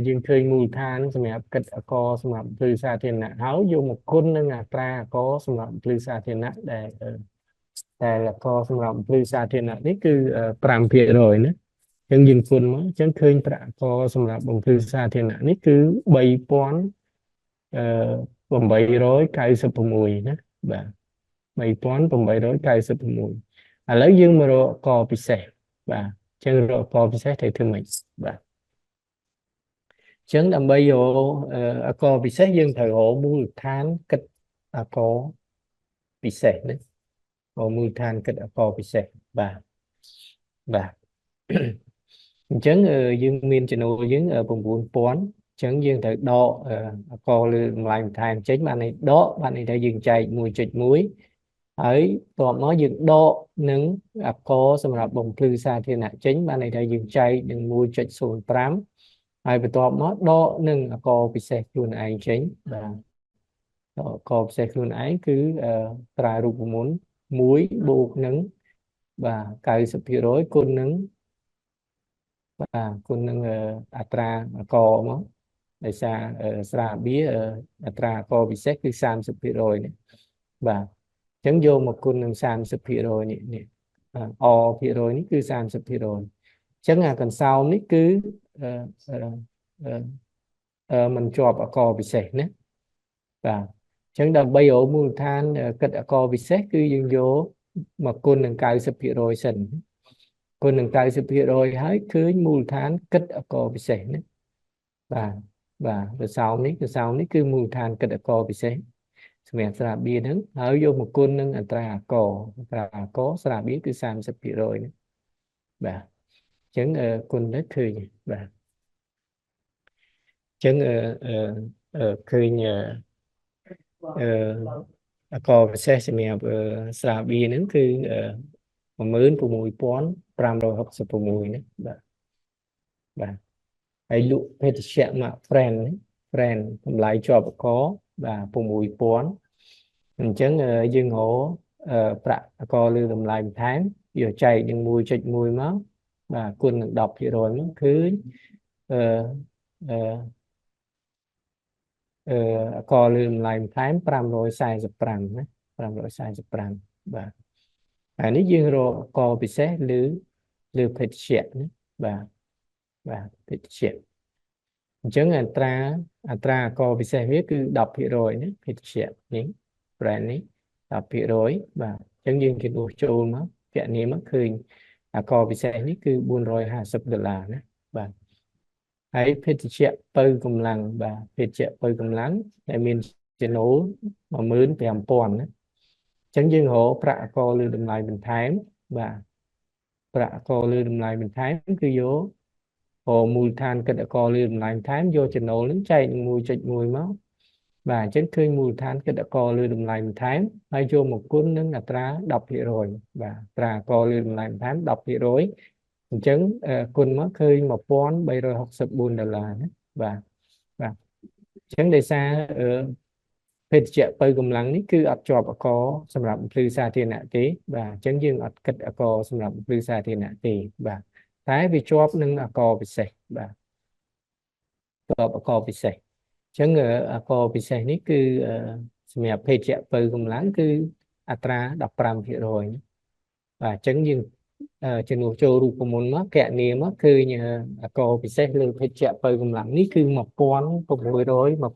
dương khơi mùi tháng xem em kịch có xongรับthư xa thiên ạ háo vô một con nâng ra có xongรับthư xa thiên ạ đểแต่ละก็สำหรับปริศาเทียนะนี่คือปรามเพียรอยนะยังยิงคนมั้งฉันเคยประก็สำหรับองค์ปริศาเทียนะนี่คือใบป้อนผมใบร้อยไก่สปมุยนะแบบใบป้อนผมใบร้อยไก่สปมุยแล้วยังมารอก็พิเศษแบบฉันรอก็พิเศษที่ถึงไหมแบบฉันทำใบโยก็พิเศษยังthời hộมูลฐานกิจก็พิเศษนะ có mùi than kết có bị sạch và chẳng dương miên cho nó dương ở vùng buôn pón chẳng dương thời độ có lượng lành than chính bạn này đó bạn này đã dừng chạy mùi chịch muối ấy toàn nó dừng độ nứng có xongรับbồng thư xa thiên hạ chính bạn này đã dừng chạy đừng mùi chịch sùn pram ai bị toàn nó độ nứng có bị sạch luôn anh chính và có bị sạch luôn ấy cứ trai rụt muốn muối bột nứng và cài sập phía rối côn nứng và côn nứng atra co mà để xa xa bía atra co bị xét cứ sam sập phía rồi này và chấm vô một côn nứng sam sập phía rồi này o phía rồi ní cứ sam sập phía rồi chấm cần sau ní cứ mình cho co bị xét nữa và chẳng đầm bây giờ mùi than kết co bị xét cứ dương vô mà con đừng cài sập hiện rồi sần con đừng cài sập hiện rồi hãy cứ mùi than kết co bị xét nữa và sau ní cứ mùi than kết co bị xét mẹ sẽ bia đứng hãy vô một con đừng tra có sẽ biết cứ sam sập hiện rồi nữa và chẳng con đất khơi và chẳng khơi nhờ có sẽ mẹ sẽ bia đứng cứ mà mướn của mùi pón pram rồi học sự của mùi nữa và ai lụ hết sẽ mà friend lại cho có và của mùi pón mình chẳng dương hổ có lưu làm lại một tháng vừa chạy nhưng mùi chạy mùi máu và quân đọc vậy rồi nó cứ có lưu làm lại một tháng pram rồi sai dập pram nữa pram rồi sai dập pram và nếu dương rồi có bị xét lưu phết chuyện nữa và phết chuyện chẳng tra có bị xét viết cứ đọc hiện rồi nữa phết chuyện những brand này đọc hiện rồi và chẳng dương cái đồ châu nó chuyện này mất khơi có bị xét ní cứ buôn rồi $50 nữa và ហើយភេទជ្ជៈបើកម្លាំងបាទភេទជ្ជៈបើកម្លាំងដែលមានចំណូល15000ណាអញ្ចឹងយើងរកប្រាក់អកលើតម្លៃបន្ថែមបាទប្រាក់អកលើតម្លៃបន្ថែមគឺយករកមូលដ្ឋានគិតអកលើតម្លៃបន្ថែមយកចំណូលនឹងចែកនឹង1.1មកបាទអញ្ចឹងឃើញមូលដ្ឋានគិតអកលើតម្លៃបន្ថែមហើយយកមកគុណនឹងអត្រា10%បាទអត្រាអកលើតម្លៃបន្ថែម10%អញ្ចឹងគុណមកឃើញ$1364ណាបាទបាទអញ្ចឹងដោយសារភេទជ្ជៈបើកម្លាំងនេះគឺអត់ជាប់អកសម្រាប់បំភ្លឺសាធារណៈទេបាទអញ្ចឹងយើងអត់គិតអកសម្រាប់បំភ្លឺសាធារណៈទេបាទតែវាជាប់នឹងអកពិសេសបាទជាប់អកពិសេសអញ្ចឹងអកពិសេសនេះគឺសម្រាប់ភេទជ្ជៈបើកម្លាំងគឺអត្រា15%បាទអញ្ចឹងយើងជំនួសចូលរូបមន្តមកកណនាមកគឺអកពិសេសលើភេទជ្ជៈបើកម្លាំងនេះគឺ$1622បាទ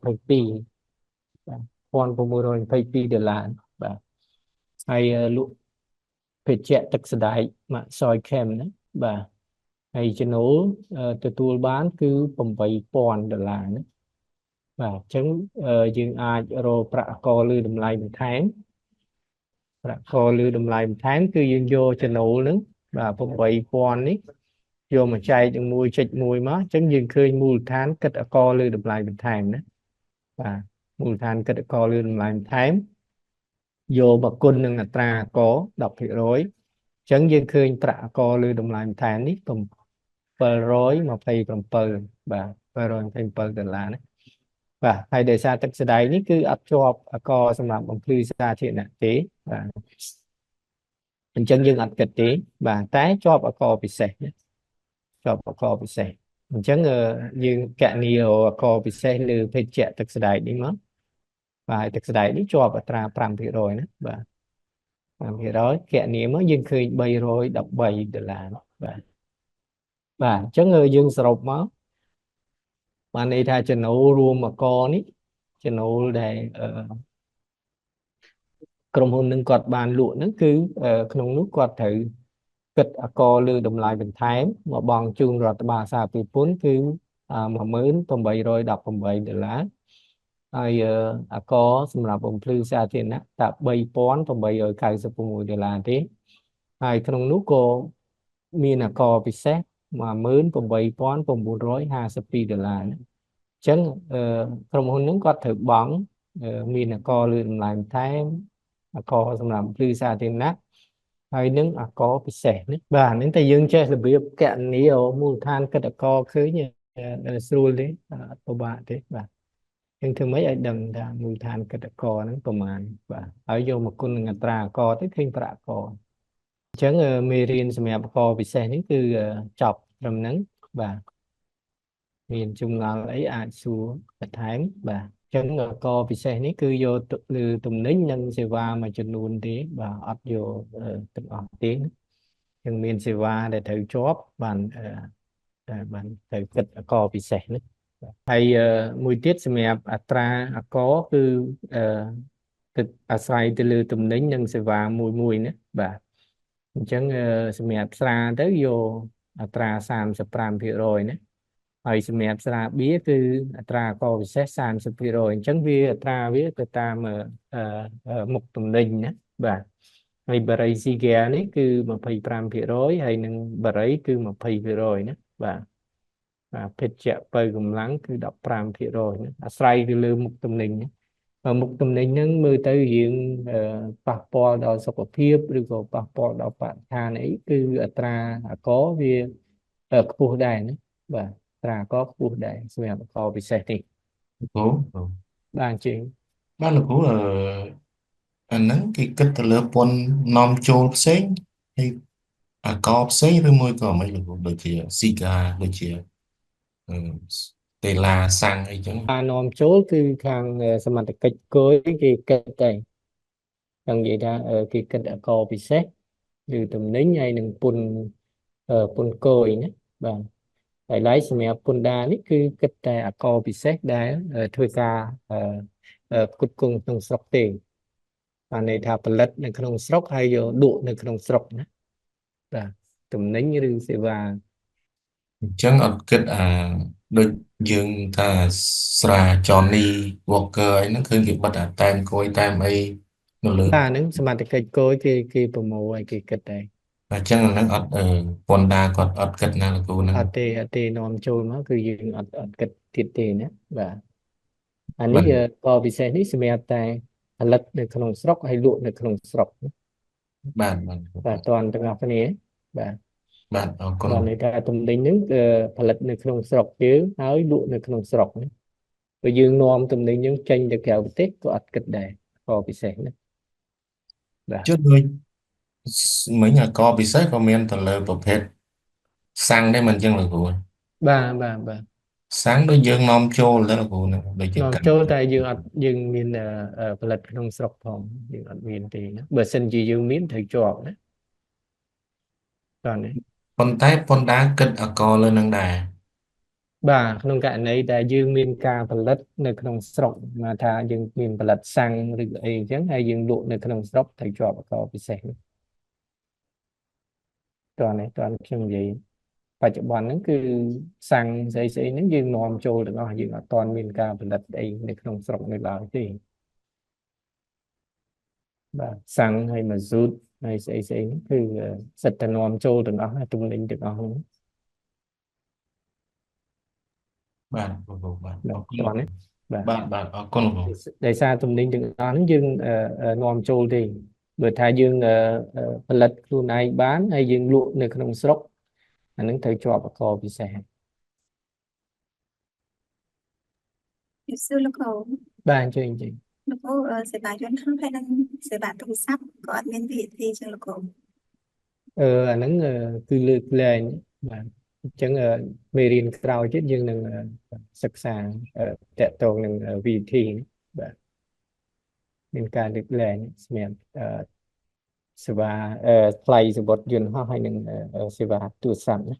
$1622បាទហើយលក់ភេទជ្ជៈទឹកសដែកម៉ាក់សយខេមណាបាទហើយចំណូលទទួលបានគឺ$8000ណាបាទអញ្ចឹងយើងអាចរកប្រាក់អកលើតម្លៃបន្ថែមប្រាក់អកលើតម្លៃបន្ថែមគឺយើងយកចំណូលហ្នឹងបាទ8000នេះយកមកចែកនឹង1.1មកអញ្ចឹងយើងឃើញមូលដ្ឋានគិតអកលើតម្លៃបន្ថែមណាបាទមូលដ្ឋានគិតអកលើតម្លៃបន្ថែមយកមកគុណនឹងអត្រាអក10%អញ្ចឹងយើងឃើញប្រាក់អកលើតម្លៃបន្ថែមនេះ727បាទ$727ណាបាទហើយដោយសារទឹកសដែងនេះគឺអត់ជាប់អកសម្រាប់បំភ្លឺសាធារណៈទេបាទអញ្ចឹងយើងអត់គិតទេបាទតែជាប់អកពិសេសជាប់អកពិសេសអញ្ចឹងយើងកណនាអកពិសេសលើភេទជ្ជៈទឹកសដែងនេះមកបាទទឹកសដែងនេះជាប់អត្រា5%ណាបាទ5%កណនាមកយើងឃើញ$313បាទបាទអញ្ចឹងយើងសរុបមកបានន័យថាចំណូលរួមអកនេះចំណូលដែលក្រុមហ៊ុននឹងគាត់បានលក់ហ្នឹងគឺក្នុងនោះគាត់ត្រូវគិតអកលើតម្លៃបន្ថែមមកបង់ជូនរដ្ឋបាលសារពាពន្ធគឺ$1818ហើយអកសម្រាប់បំភ្លឺសាធារណៈតែ$3896ទេហើយក្នុងនោះក៏មានអកពិសេស$18952អញ្ចឹងក្រុមហ៊ុនហ្នឹងគាត់ត្រូវបង់មានអកលើតម្លៃបន្ថែមអកសម្រាប់ភ្លឺសាធារណៈហើយនឹងអកពិសេសនេះបាទហ្នឹងតែយើងចេះរបៀបកណនាមូលដ្ឋានគិតអកឃើញស្រួលទេអត់ពិបាកទេបាទយើងធ្វើម៉េចឲ្យដឹងថាមូលដ្ឋានគិតអកហ្នឹងប្រមាណបាទហើយយកមកគុណនឹងអត្រាអកទៅឃើញប្រាក់អកអញ្ចឹងមេរៀនសម្រាប់អកពិសេសនេះគឺចប់ត្រឹមហ្នឹងបាទមានចម្ងល់អីអាចសួរបន្ថែមបាទអញ្ចឹងកពិសេសនេះគឺយកលើទំនិញនិងសេវាមួយចំនួនទេបាទអត់យកទាំងអស់ទេยังមានសេវាដែលត្រូវជាប់បានបានត្រូវគិតអកពិសេសនេះហើយមួយទៀតសម្រាប់អត្រាអកគឺគិតអាស្រ័យទៅលើទំនិញនិងសេវាមួយណាបាទអញ្ចឹងសម្រាប់ស្រាទៅយកអត្រា35%ណាហើយសម្រាប់ស្រាបៀរគឺអត្រាអកពិសេស30%អញ្ចឹងវាអត្រាវាទៅតាមមុខទំនិញណាបាទហើយបារីស៊ីហ្គានេះគឺ25%ហើយនឹងបារីគឺ20%ណាបាទភេទជ្ជៈបើកម្លាំងគឺ15%ណាអាស្រ័យទៅលើមុខទំនិញណាមុខទំនិញហ្នឹងមើលទៅយើងប៉ះពាល់ដល់សុខភាពឬក៏ប៉ះពាល់ដល់បរិស្ថានអីគឺអត្រាអកវាខ្ពស់ដែរណាបាទអត្រាអកខ្ពស់ដែរសម្រាប់អកពិសេសនេះគ្រូបាទជើងបានលោកគ្រូអាហ្នឹងគេគិតទៅលើពន្ធនាំចូលផ្សេងហើយអាកផ្សេងឬមួយក៏មិនលោកគ្រូដូចជាស៊ីកាដូចជាអឺតេឡាសាំងអីចឹងការនាំចូលគឺខាងសមត្ថកិច្ចគយគេគិតតែចង់និយាយថាគេគិតអកពិសេសឬទំនិញហើយនឹងពន្ធគយណាបាទហើយឡែកសម្រាប់ពន្ធដារនេះគឺគិតតែអកពិសេសដែលធ្វើការផ្គត់ផ្គង់ក្នុងស្រុកទេបានន័យថាផលិតនៅក្នុងស្រុកហើយយកលក់នៅក្នុងស្រុកណាបាទទំនិញឬសេវា ចឹងអត់គិតដូចយើងថាស្រា Johnny Walker អីហ្នឹងឃើញគេបិទតែមគួយតែមអីនៅលើ បាទហ្នឹងសមត្ថកិច្ចគយគេប្រមូលឲ្យគេគិតដែរ អញ្ចឹងអាហ្នឹងអត់ពន្ធដារគាត់អត់គិតណាលោកគ្រូហ្នឹង អត់ទេនាំចូលមកគឺយើងអត់គិតទៀតទេណាបាទអា បា នេះ ទ ក៏ពិសេសនេះសម្រាប់តែផលិតនៅក្នុងស្រុកហើយលក់នៅក្នុងស្រុកណា បាទ បាទតន់ទាំងអស់គ្នាបាទ បាទអរគុណ បាទនៃការទំនិញហ្នឹងគឺផលិតនៅក្នុងស្រុកយើងហើយលក់នៅក្នុងស្រុកណាបើយើងនាំទំនិញយើងចេញទៅក្រៅប្រទេសក៏អត់គិតដែរក៏ពិសេសណាបាទ ជឿដូចមិញកពិសេសក៏មានទៅលើប្រភេទសាំងដែរមិនអញ្ចឹងលោកគ្រូ បាទ សាំងដូចយើងនាំចូលទៅលោកគ្រូហ្នឹងដូចជា នាំ កាន់ ចូលតែយើងមានផលិតក្នុងស្រុកផងយើងអត់មានទេណាបើសិនជាយើងមានត្រូវជាប់ណាបាទនេះ ប៉ុន្តែពន្ធដារគិតលើនឹងដែរ បាទក្នុងករណីដែលយើងមានការផលិតនៅក្នុងស្រុកមកថាយើងមានផលិតសាំងឬអីអញ្ចឹងហើយយើងលក់នៅក្នុងស្រុកត្រូវជាប់អកពិសេសនេះតើនេះខ្ញុំនិយាយបច្ចុប្បន្នហ្នឹងគឺសាំងស្អីហ្នឹងយើងនាំចូលទាំងអស់យើងអត់ទាន់មានការផលិតអីនៅក្នុងស្រុកនៅឡើយទេបាទសាំងហើយម៉ាស៊ូតហើយស្អីហ្នឹងគឺសិតតែនាំចូលទាំងអស់ទំនិញទាំងអស់ហ្នឹង បាទលោកគ្រូបាទអរគុណ តើនេះបាទ បាទអរគុណលោកគ្រូ ដោយសារទំនិញទាំងអស់ហ្នឹងយើងនាំចូលទេបើថាយើងផលិតខ្លួនឯងបានហើយយើងលក់នៅក្នុងស្រុកអាហ្នឹងត្រូវជាប់អកពិសេស ជំរាបសួរលោកគ្រូ បាទអញ្ចឹង លោកគ្រូសេវាយន្តហោះហើយនិងសេវាទូរស័ព្ទក៏អត់មាន VAT ចឹងលោកគ្រូ អាហ្នឹងគឺលើកលែងបាទអញ្ចឹងមេរៀនក្រោយទៀតយើងនឹងសិក្សាតកតងនឹង VAT នេះបាទមានការលើកលែងសម្រាប់សេវាថ្លៃសំបុត្រយន្តហោះហើយនឹងសេវាទូរស័ព្ទណា